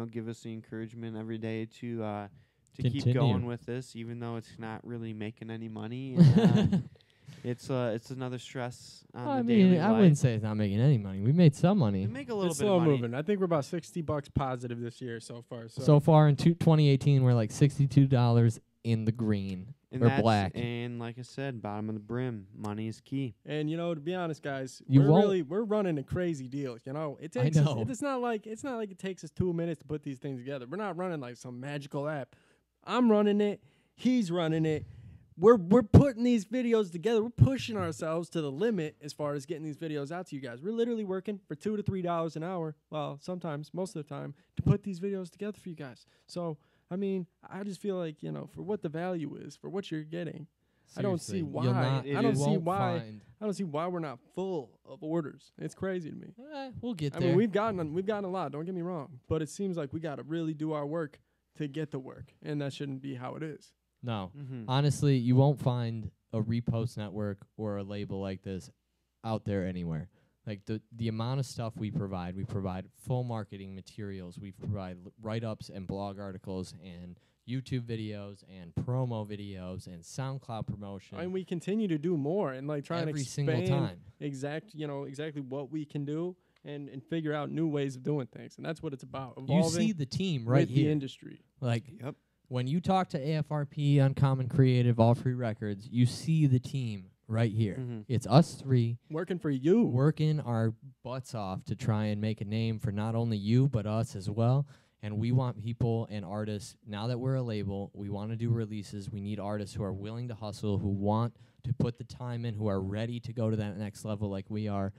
give us the encouragement every day to keep Continue. going with this, even though it's not really making any money. And, it's another stress on I the mean, daily I life. wouldn't say it's not making any money. We made some money. We make a little it's bit slow of money. moving. I think we're about $60 positive this year so far. So far in 2018, we're like $62 in the green And or that's- black. And like I said, bottom of the brim. Money is key. And to be honest, guys, You we're won't- running a crazy deal. It I takes us, know. it's not like it takes us 2 minutes to put these things together. We're not running like some magical app. I'm running it. He's running it. We're putting these videos together. We're pushing ourselves to the limit as far as getting these videos out to you guys. We're literally working for $2 to $3 an hour. Well, sometimes, most of the time, to put these videos together for you guys. So, I mean, I just feel like for what the value is, for what you're getting. I don't see Seriously, why. you'll not- I don't you see won't why. find- I don't see why we're not full of orders. It's crazy to me. We'll get I there. mean, we've gotten a lot. Don't get me wrong, but it seems like we got to really do our work to get the work, and that shouldn't be how it is. No. Mm-hmm. Honestly, you won't find a Repost network or a label like this out there anywhere. Like the amount of stuff we provide full marketing materials, we provide write-ups and blog articles and YouTube videos and promo videos and SoundCloud promotion. And we continue to do more and like try and every expand single time. exactly what we can do and figure out new ways of doing things. And that's what it's about. You Evolving see the team right with here. the industry. Like Yep. when you talk to AFRP, Uncommon Creative, All Free Records, you see the team right here. Mm-hmm. It's us three Working for you. working our butts off to try and make a name for not only you but us as well. And we want people and artists, now that we're a label, we want to do releases. We need artists who are willing to hustle, who want to put the time in, who are ready to go to that next level like we are.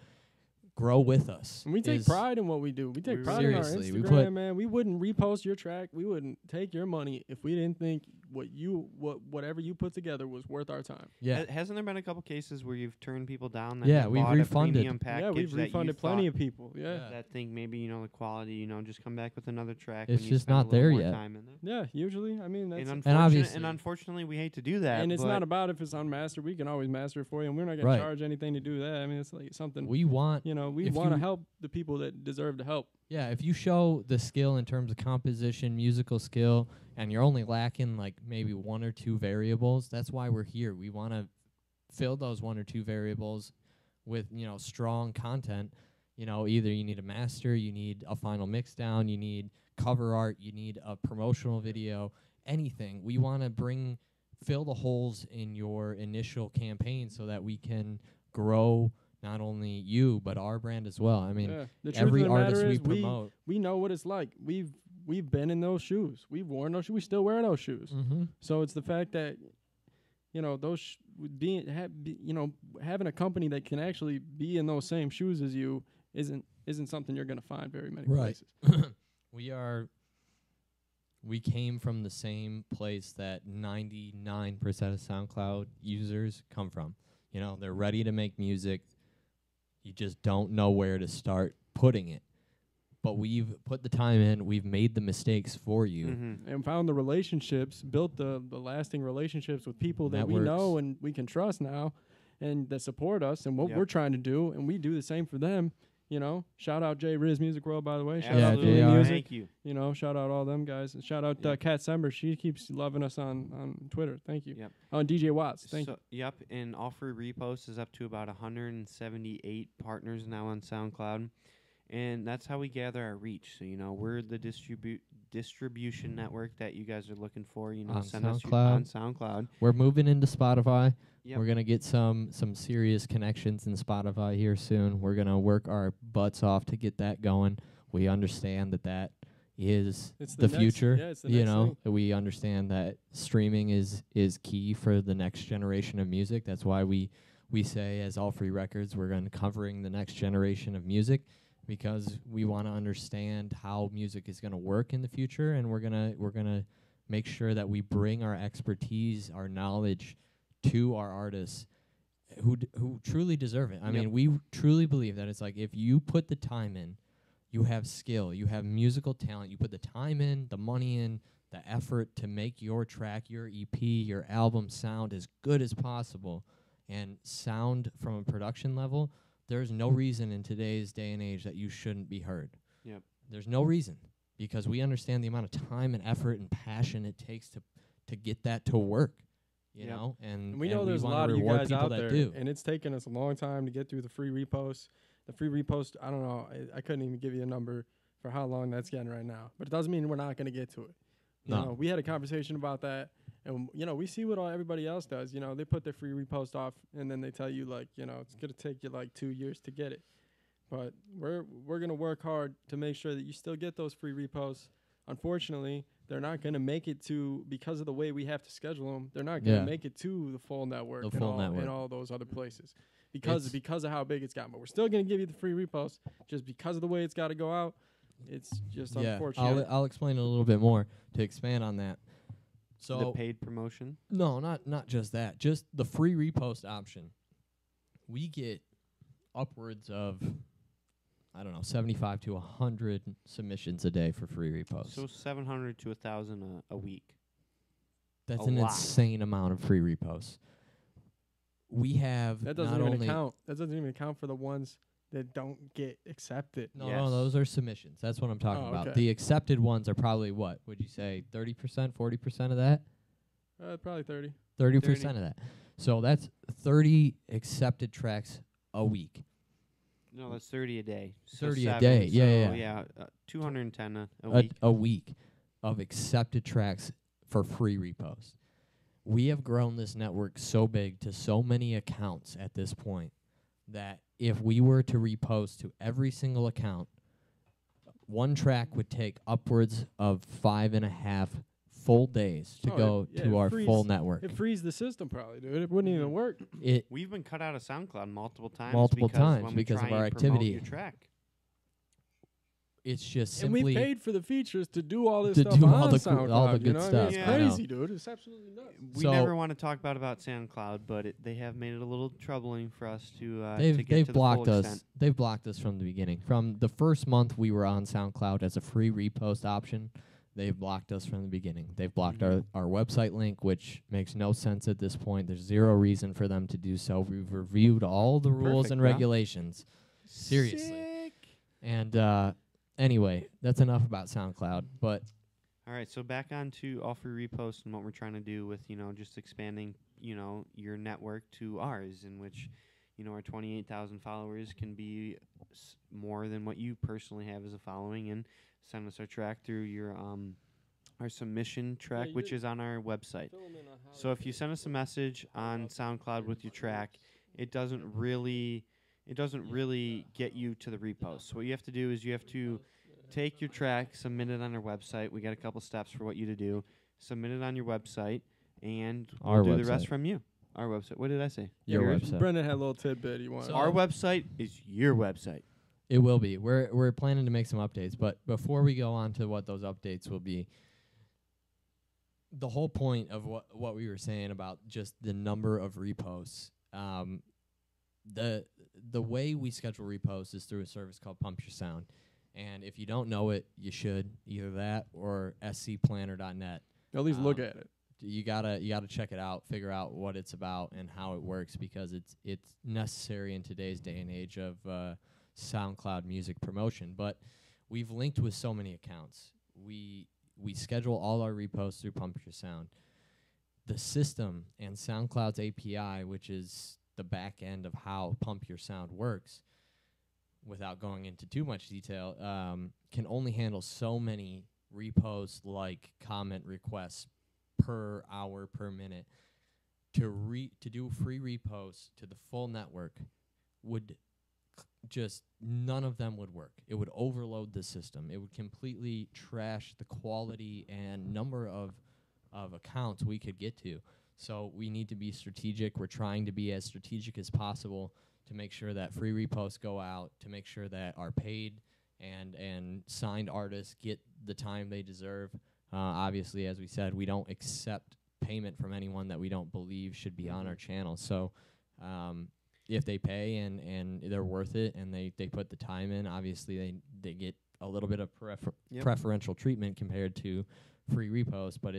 Grow with us. And we take pride in what we do. We take pride in our Seriously, Instagram, we put- man. We wouldn't repost your track. We wouldn't take your money if we didn't think whatever you put together was worth our time. Yeah. Hasn't there been a couple cases where you've turned people down? That Yeah, have we've bought refunded. A premium package Yeah, we've that you refunded plenty thought of people. Yeah. that think maybe the quality, just come back with another track. It's when you just spend not a little there more yet. Time in there. Yeah, usually. I mean, that's And, obviously- unfortunately, we hate to do that. and it's but not about if it's unmastered. We can always master it for you, and we're not going Right. to charge anything to do that. I mean, it's like something, We want, we if want to you- help the people that deserve to help. yeah, if you show the skill in terms of composition, musical skill, and you're only lacking like maybe one or two variables, that's why we're here. We want to fill those one or two variables with, strong content. Either you need a master, you need a final mix down, you need cover art, you need a promotional video, anything. We want to fill the holes in your initial campaign so that we can grow not only you but our brand as well. I mean, Yeah. The truth every of the artist matter we is promote. we know what it's like. We've been in those shoes. We've worn those shoes. We still wear those shoes. Mm-hmm. So it's the fact that those having a company that can actually be in those same shoes as you isn't something you're going to find very many Right. places. We came from the same place that 99% of SoundCloud users come from. They're ready to make music. You just don't know where to start putting it. But we've put the time in. We've made the mistakes for you. Mm-hmm. And found the relationships, built the lasting relationships with people that we Networks. know and we can trust now and that support us and what Yep. we're trying to do. And we do the same for them. Shout out J Riz Music World, by the way. Shout out Absolutely. Louis JR. Music. Thank you. Shout out all them guys. And shout out Kat Sember. She keeps loving us on Twitter. Thank you. Yep. Oh, and DJ Watts. Thank you. Yep, and All Free Repost is up to about 178 partners now on SoundCloud. And that's how we gather our reach. So, we're the distribution network that you guys are looking for. On send us SoundCloud. on SoundCloud. We're moving into Spotify. Yep. We're going to get some serious connections in Spotify here soon. We're going to work our butts off to get that going. We understand that is It's the the next- future. yeah, it's the next thing. We understand that streaming is key for the next generation of music. That's why we say, as All Free Records, we're going to covering the next generation of music, because we want to understand how music is going to work in the future, and we're gonna make sure that we bring our expertise, our knowledge to our artists who truly deserve it. I mean, we truly believe that it's like, if you put the time in, you have skill, you have musical talent, you put the time in, the money in, the effort to make your track, your EP, your album sound as good as possible and sound from a production level, there's no reason in today's day and age that you shouldn't be heard. Yep. There's no reason, because we understand the amount of time and effort and passion it takes to get that to work, you know? And we know there's a wanna lot of you reward guys people out that there, do. and it's taken us a long time to get through the free reposts. The free repost, I don't know, I couldn't even give you a number for how long that's getting right now. But it doesn't mean we're not going to get to it. You know, we had a conversation about that, and we see what everybody else does. They put their free repost off, and then they tell you it's gonna take you 2 years to get it. But we're gonna work hard to make sure that you still get those free reposts. Unfortunately, they're not gonna make it to, because of the way we have to schedule them. They're not gonna make it to the full network, and all those other places because of how big it's gotten. But we're still gonna give you the free reposts just because of the way it's got to go out. It's just unfortunate. I'll explain a little bit more to expand on that. So the paid promotion? No, not just that. Just the free repost option. We get upwards of I don't know, 75 to 100 submissions a day for free reposts. So 700 to 1,000 a week. That's a an lot. insane amount of free reposts. We have That not doesn't even only account. That doesn't even account for the ones that don't get accepted. no, those are submissions. That's what I'm talking about. okay. The accepted ones are probably what? Would you say 30%, 40% of that? Probably 30. 30% of that. So that's 30 accepted tracks a week. No, that's 30 a day. So 30 a 7, day. So Yeah. 210 a week. A week of accepted tracks for free reposts. We have grown this network so big to so many accounts at this point that if we were to repost to every single account, one track would take upwards of 5.5 full days to go to our full network. It frees the system probably, dude. It wouldn't even work. We've been cut out of SoundCloud multiple times. Because of our activity. Your track. It's just and simply we paid for the features to do all this to stuff do on all the SoundCloud. all the you good know stuff. It's Yeah. crazy, dude. It's absolutely nuts. We So- never want to talk about SoundCloud, but they have made it a little troubling for us to they've get to blocked the full us. extent. They've blocked us from the beginning. From the first month we were on SoundCloud as a free repost option, they've blocked us from the beginning. They've blocked our website link, which makes no sense at this point. There's zero reason for them to do so. We've reviewed all the rules Perfect, and bro. regulations. Seriously. Sick. And anyway, that's enough about SoundCloud. But All right, so back on to all free reposts and what we're trying to do with, just expanding, your network to ours, in which, our 28,000 followers can be more than what you personally have as a following, and send us our track through your our submission track, which is on our website. So if you send us a message on SoundCloud with your track, it doesn't really get you to the repost. So what you have to do is you have to take your track, submit it on our website. We got a couple steps for what you to do. Submit it on your website, and we'll do the rest from you. Our website. What did I say? your Yours? website. Brendan had a little tidbit he wanted. So Our website is your website. It will be. We're planning to make some updates, but before we go on to what those updates will be, the whole point of what we were saying about just the number of reposts, the way we schedule reposts is through a service called Pump Your Sound, and if you don't know it, you should, either that or scplanner.net. At least look at it. You gotta check it out, figure out what it's about and how it works, because it's necessary in today's day and age of SoundCloud music promotion. But we've linked with so many accounts. We schedule all our reposts through Pump Your Sound. The system and SoundCloud's API, which is the back end of how Pump Your Sound works, without going into too much detail, can only handle so many reposts, like comment requests per hour, per minute. To do free reposts to the full network would just none of them would work. It would overload the system. It would completely trash the quality and number of accounts we could get to. So we need to be strategic. We're trying to be as strategic as possible to make sure that free reposts go out, to make sure that our paid and signed artists get the time they deserve. Obviously, as we said, we don't accept payment from anyone that we don't believe should be on our channel. So if they pay and they're worth it and they put the time in, obviously they get a little bit of preferential treatment compared to free reposts. But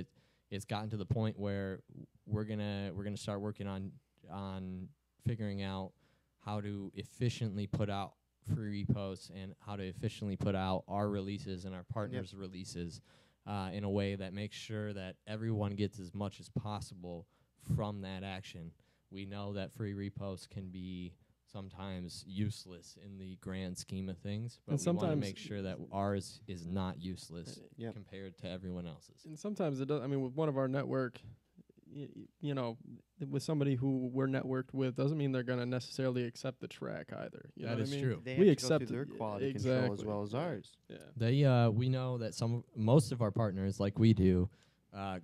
it's gotten to the point where we're gonna start working on figuring out how to efficiently put out free reposts and how to efficiently put out our releases and our partners' releases in a way that makes sure that everyone gets as much as possible from that action. We know that free reposts can be sometimes useless in the grand scheme of things, but we want to make sure that ours is not useless compared to everyone else's. And sometimes it does. I mean, with one of our network, with somebody who we're networked with, doesn't mean they're going to necessarily accept the track either. You know That is what I mean? true. They We have to go accept through their quality control as well as ours. Yeah. We know that most of our partners, like we do,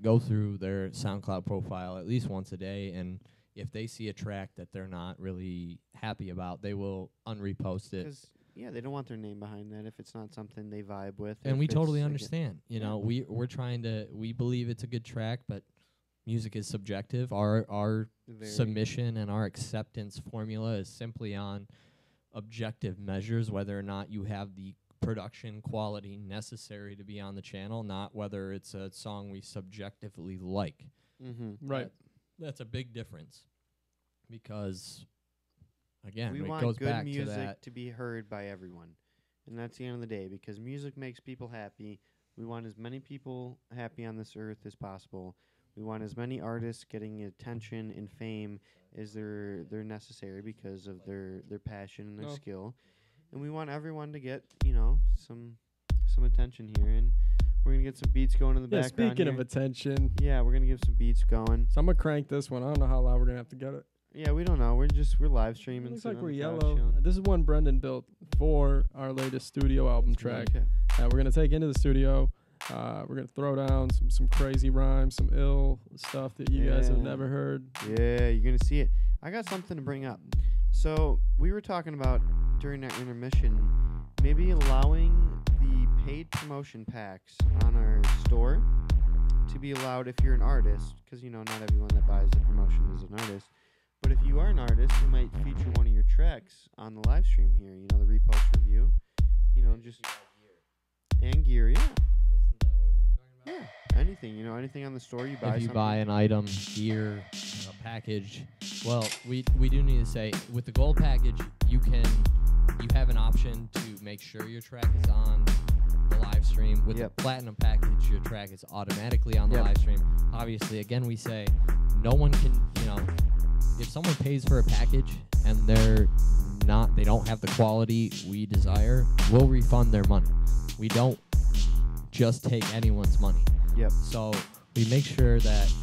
go through their SoundCloud profile at least once a day, and if they see a track that they're not really happy about, they will unrepost it. They don't want their name behind that if it's not something they vibe with. And we totally understand. We're trying to. We believe it's a good track, but music is subjective. Our submission and our acceptance formula is simply on objective measures whether or not you have the production quality necessary to be on the channel, not whether it's a song we subjectively like. Right. That's a big difference because, again, We it want goes good back to music that. to be heard by everyone. And that's the end of the day, because music makes people happy. We want as many people happy on this earth as possible. We want as many artists getting attention and fame as they're necessary because of their passion and their skill. And we want everyone to get, some attention here. And we're going to get some beats going in the background. Speaking of attention. Yeah, we're going to give some beats going. So I'm going to crank this one. I don't know how loud we're going to have to get it. Yeah, we don't know. We're live streaming. Looks like we're yellow. This is one Brendan built for our latest studio album track. Okay. We're going to take into the studio. We're going to throw down some crazy rhymes, some ill stuff that you guys have never heard. Yeah, you're going to see it. I got something to bring up. So we were talking about during our intermission, maybe allowing the paid promotion packs on our store to be allowed if you're an artist, because, not everyone that buys the promotion is an artist. But if you are an artist, we might feature one of your tracks on the live stream here, the Repost review. Just... And gear, yeah. Isn't that what we were talking about? Yeah, anything, anything on the store you buy. If you something. buy an item, gear, a package, well, we do need to say, with the gold package, you have an option to make sure your track is on the live stream. With the platinum package, your track is automatically on the live stream. Obviously, again, we say no one can, if someone pays for a package and they don't have the quality we desire, we'll refund their money. We don't just take anyone's money. Yep. So we make sure that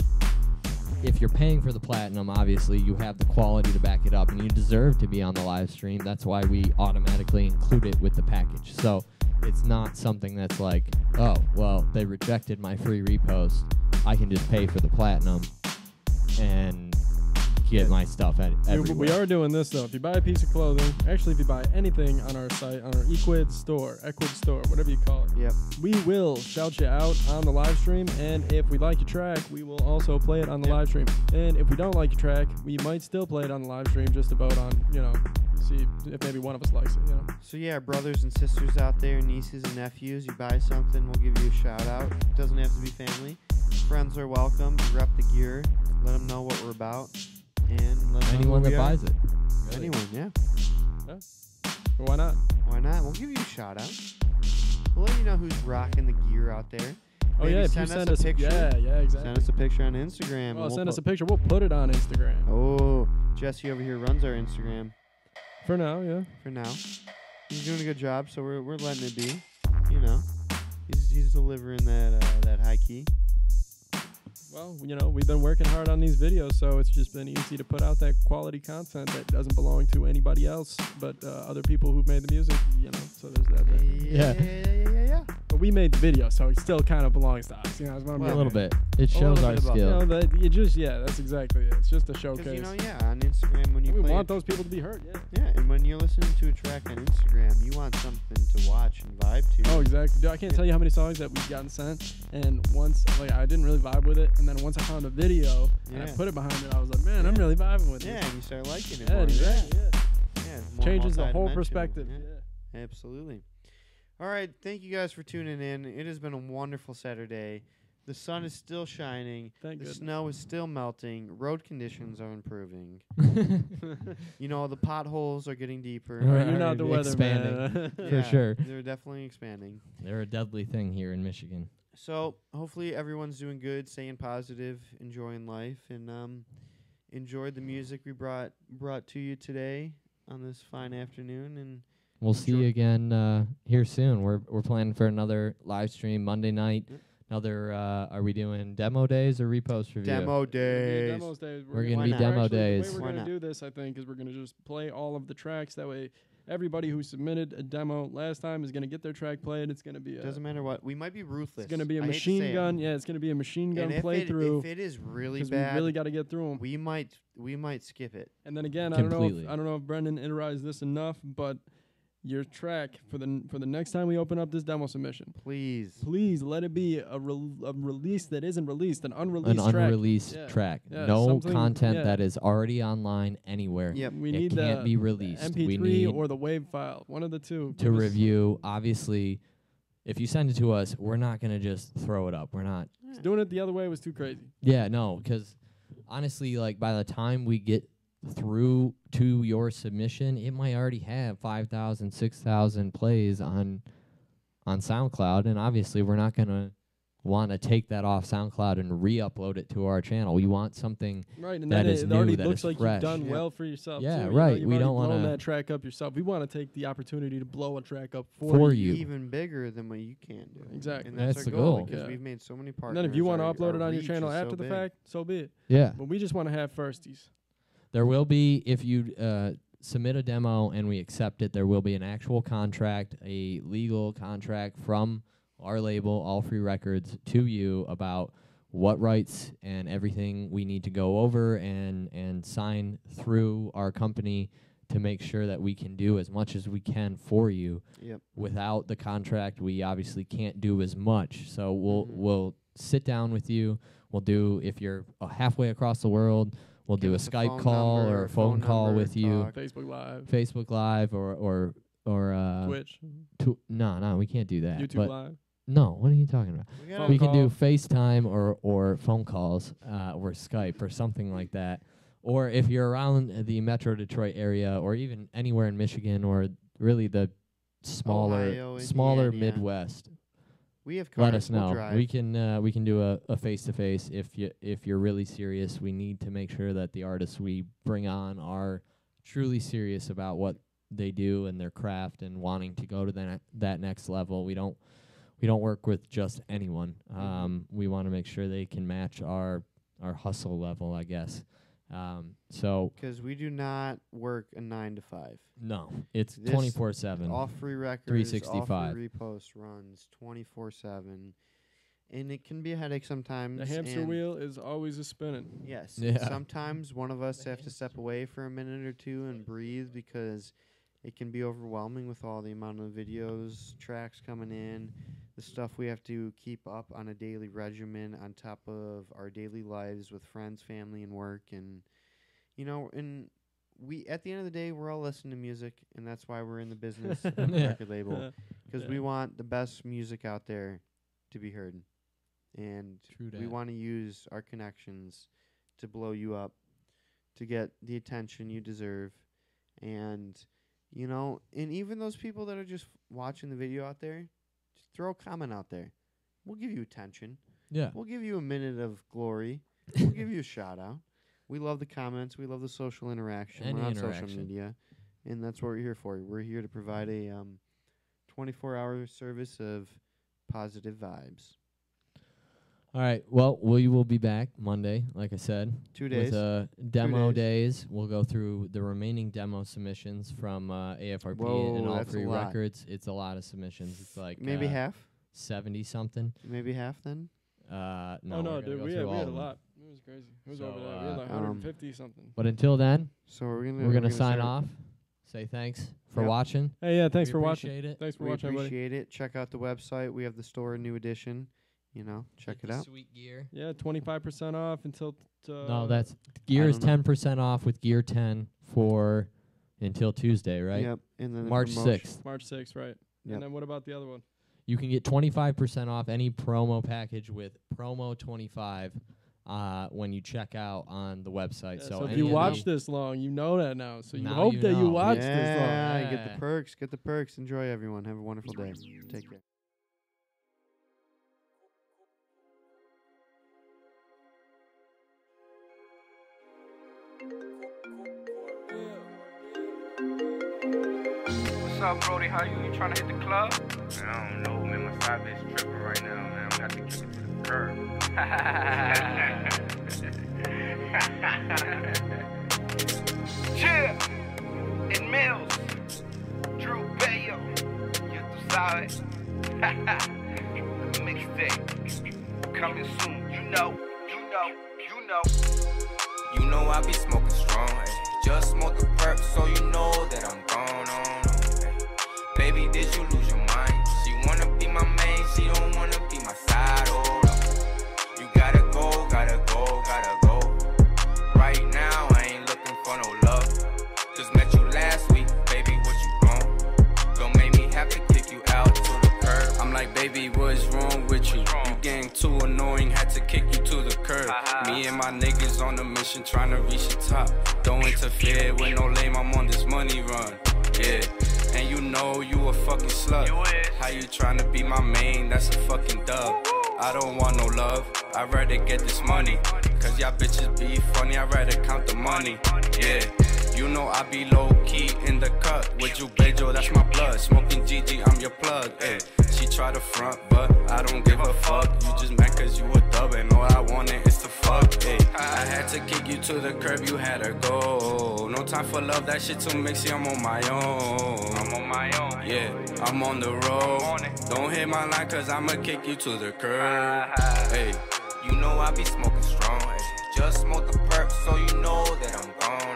if you're paying for the platinum, obviously you have the quality to back it up, and you deserve to be on the live stream. That's why we automatically include it with the package. So it's not something that's like, oh, well, they rejected my free repost. I can just pay for the platinum and get my stuff everywhere. We are doing this, though. If you buy a piece of clothing, actually, if you buy anything on our site, on our Equid store, whatever you call it, we will shout you out on the live stream. And if we like your track, we will also play it on the live stream. And if we don't like your track, we might still play it on the live stream just to vote on, see if maybe one of us likes it, So yeah, brothers and sisters out there, nieces and nephews, you buy something, we'll give you a shout out. Doesn't have to be family. Friends are welcome. Rep the gear. Let them know what we're about. And let anyone that buys it. Really. Anyone, yeah. Well, why not? Why not? We'll give you a shout out. We'll let you know who's rocking the gear out there. Oh, Maybe yeah, if send you us send a us picture. Yeah, exactly. Send us a picture on Instagram. Well, send us a picture. We'll put it on Instagram. Oh, Jesse over here runs our Instagram. For now, yeah. For now. He's doing a good job, so we're letting it be. He's delivering that high key. Well, we've been working hard on these videos, so it's just been easy to put out that quality content that doesn't belong to anybody else but other people who've made the music, so there's that. Yeah. But we made the video, so it still kind of belongs to us. A little bit. It shows our skill. That's exactly it. It's just a showcase. On Instagram when you we play want those people to be heard, Yeah, and when you're listening to a track on Instagram, you want something to watch and vibe to. Oh, exactly. Dude, I can't tell you how many songs that we've gotten sent, and once, I didn't really vibe with it, and then once I found a video, and I put it behind it, I was like, man, I'm really vibing with it. Yeah, and you start liking it more. Yeah, more changes the whole multidimensional. perspective. Yeah. Absolutely. All right, thank you guys for tuning in. It has been a wonderful Saturday. The sun is still shining. Thank goodness. Snow is still melting. Road conditions are improving. The potholes are getting deeper. You're not the weather expanding, for sure. They're definitely expanding. They're a deadly thing here in Michigan. So hopefully everyone's doing good, staying positive, enjoying life, and enjoyed the music we brought to you today on this fine afternoon. And we'll see you again here soon. We're planning for another live stream Monday night. Another, are we doing demo days or repost review? Demo days. Demos days. We're going to be demo days. The way we're going to do this, I think, is we're going to just play all of the tracks. That way, everybody who submitted a demo last time is going to get their track played. It's going to be doesn't matter what. We might be ruthless. It's going to be a machine gun. Yeah, it's going to be a machine gun playthrough. If it is really bad, we really got to get through them. We might skip it. And then again, completely. I don't know if Brendan iterized this enough, but your track for the next time we open up this demo submission. Please let it be a release that isn't released, an unreleased An track. unreleased track. Yeah, no content that is already online anywhere. Yep. We it need can't the be released. MP3 we need or the WAV file, one of the two. to review. Obviously, if you send it to us, we're not gonna just throw it up. We're not. Doing it the other way was too crazy. Yeah, no, because honestly, like by the time we get through to your submission, it might already have 5,000, 6,000 plays on SoundCloud, and obviously we're not gonna want to take that off SoundCloud and re-upload it to our channel. We want something right, and that then is it new, already that looks is like fresh. you've done well for yourself. Yeah, too. right. You've We already don't blown want that to track up yourself. We want to take the opportunity to blow a track up for you. even bigger than what you can do. Exactly. And that's the our goal goal. because we've made so many partners. And then if you want to our- upload it our on your reach channel is after so the big. fact, so be it. Yeah. But we just want to have firsties. There will be, if you submit a demo and we accept it, there will be an actual contract, a legal contract from our label, All Free Records, to you about what rights and everything we need to go over and sign through our company to make sure that we can do as much as we can for you. Yep. Without the contract, we obviously can't do as much. So we'll sit down with you. We'll do, if you're halfway across the world, we'll do a Skype call or a phone call with you. Facebook Live or Twitch. No, we can't do that. YouTube but Live. No, what are you talking about? Phone We can do call. FaceTime or phone calls or Skype or something like that. Or if you're around the Metro Detroit area or even anywhere in Michigan or really the Ohio, smaller Indiana. Midwest, We have let cars, us we'll know. drive. We can do a face-to-face if you're really serious. We need to make sure that the artists we bring on are truly serious about what they do and their craft and wanting to go to that next level. We don't work with just anyone. We want to make sure they can match our hustle level, I guess. So because we do not work a 9 to 5. no, it's This 24/7. All Free Records, 365. All Free Repost runs 24/7, and it can be a headache sometimes. The hamster and wheel is always a spinning. Yes. Yeah. Sometimes one of us have to step away for a minute or two and breathe because it can be overwhelming with all the amount of videos, tracks coming in, the stuff we have to keep up on a daily regimen on top of our daily lives with friends, family, and work. And, and we, at the end of the day, we're all listening to music, and that's why we're in the business of a record label, because we want the best music out there to be heard. And True we dat. want to use our connections to blow you up, to get the attention you deserve. And, and even those people that are just watching the video out there, just throw a comment out there. We'll give you attention. Yeah. We'll give you a minute of glory. We'll give you a shout out. We love the comments. We love the social interaction. Any we're on social interaction. media. And that's what we're here for. We're here to provide a 24-hour service of positive vibes. All right. Well, we will be back Monday, like I said. 2 days. With demo 2 days. We'll go through the remaining demo submissions from AFRP Whoa, and All that's a Free lot. Records. It's a lot of submissions. It's like Maybe half? 70-something. Maybe half then? No, Oh, we're no, gonna dude. go We through had all a of them. lot. It was crazy. It was So, over that. We had like 150 something. But until then, So we're we're gonna sign start- off. Say thanks for Yep. watching. Hey, yeah, thanks We for watching. appreciate it. Thanks for We watching, everybody. appreciate it. Check out the website. We have the store, new edition. Check Get it the out. Sweet gear. Yeah, 25% off until. No, that's gear is don't know. 10% off with gear 10 for until Tuesday, right? Yep. And then the March promotion. 6th. March 6th, right? Yep. And then what about the other one? You can get 25% off any promo package with promo 25 when you check out on the website. Yeah, so so if any you of watch the- this long, you know that now. So you Now hope you that you know. watched this long. Yeah, get Yeah. the perks. Get the perks. Enjoy, everyone. Have a wonderful day. Take care. What's up, Brody? How you trying to hit the club? Man, I don't know, man. My side bitch tripping right now, man. I'm gonna have to kick it to the curb. Chill! In Mills. Drew Bayo. You sabes. Mixtape. Coming soon. You know. You know I be smoking strong, ay. Just smoke the perk so you know that I'm gone on. Ay. baby, did you lose your mind? She wanna be my main, she don't wanna be my side, oh no. You gotta go, gotta go, gotta go. Right now, I ain't looking for no love. Just met you last week, baby, what you on? Don't make me have to kick you out to the curb. I'm like, baby, what's wrong with you? You getting too annoying, had to kick you to the curb. Me and my niggas on a mission, trying to reach the top. Don't interfere with no lame, I'm on this money run. Yeah, and you know you a fucking slut. How you tryna be my main? That's a fucking dub. I don't want no love, I'd rather get this money. Cause y'all bitches be funny, I'd rather count the money. Yeah, you know I be low-key in the cut. With you, Bejo, that's my blood. Smoking GG, I'm your plug. Ay, she try to front, but I don't give a fuck. You just mad cause you a dub and all I wanted is to fuck. Ay, I had to kick you to the curb, you had to go. No time for love, that shit too mixy, I'm on my own. I'm on my own. Yeah, I'm on the road. Don't hit my line cause I'ma kick you to the curb. Hey, you know I be smoking strong. Ay, just smoke the perk so you know that I'm gone.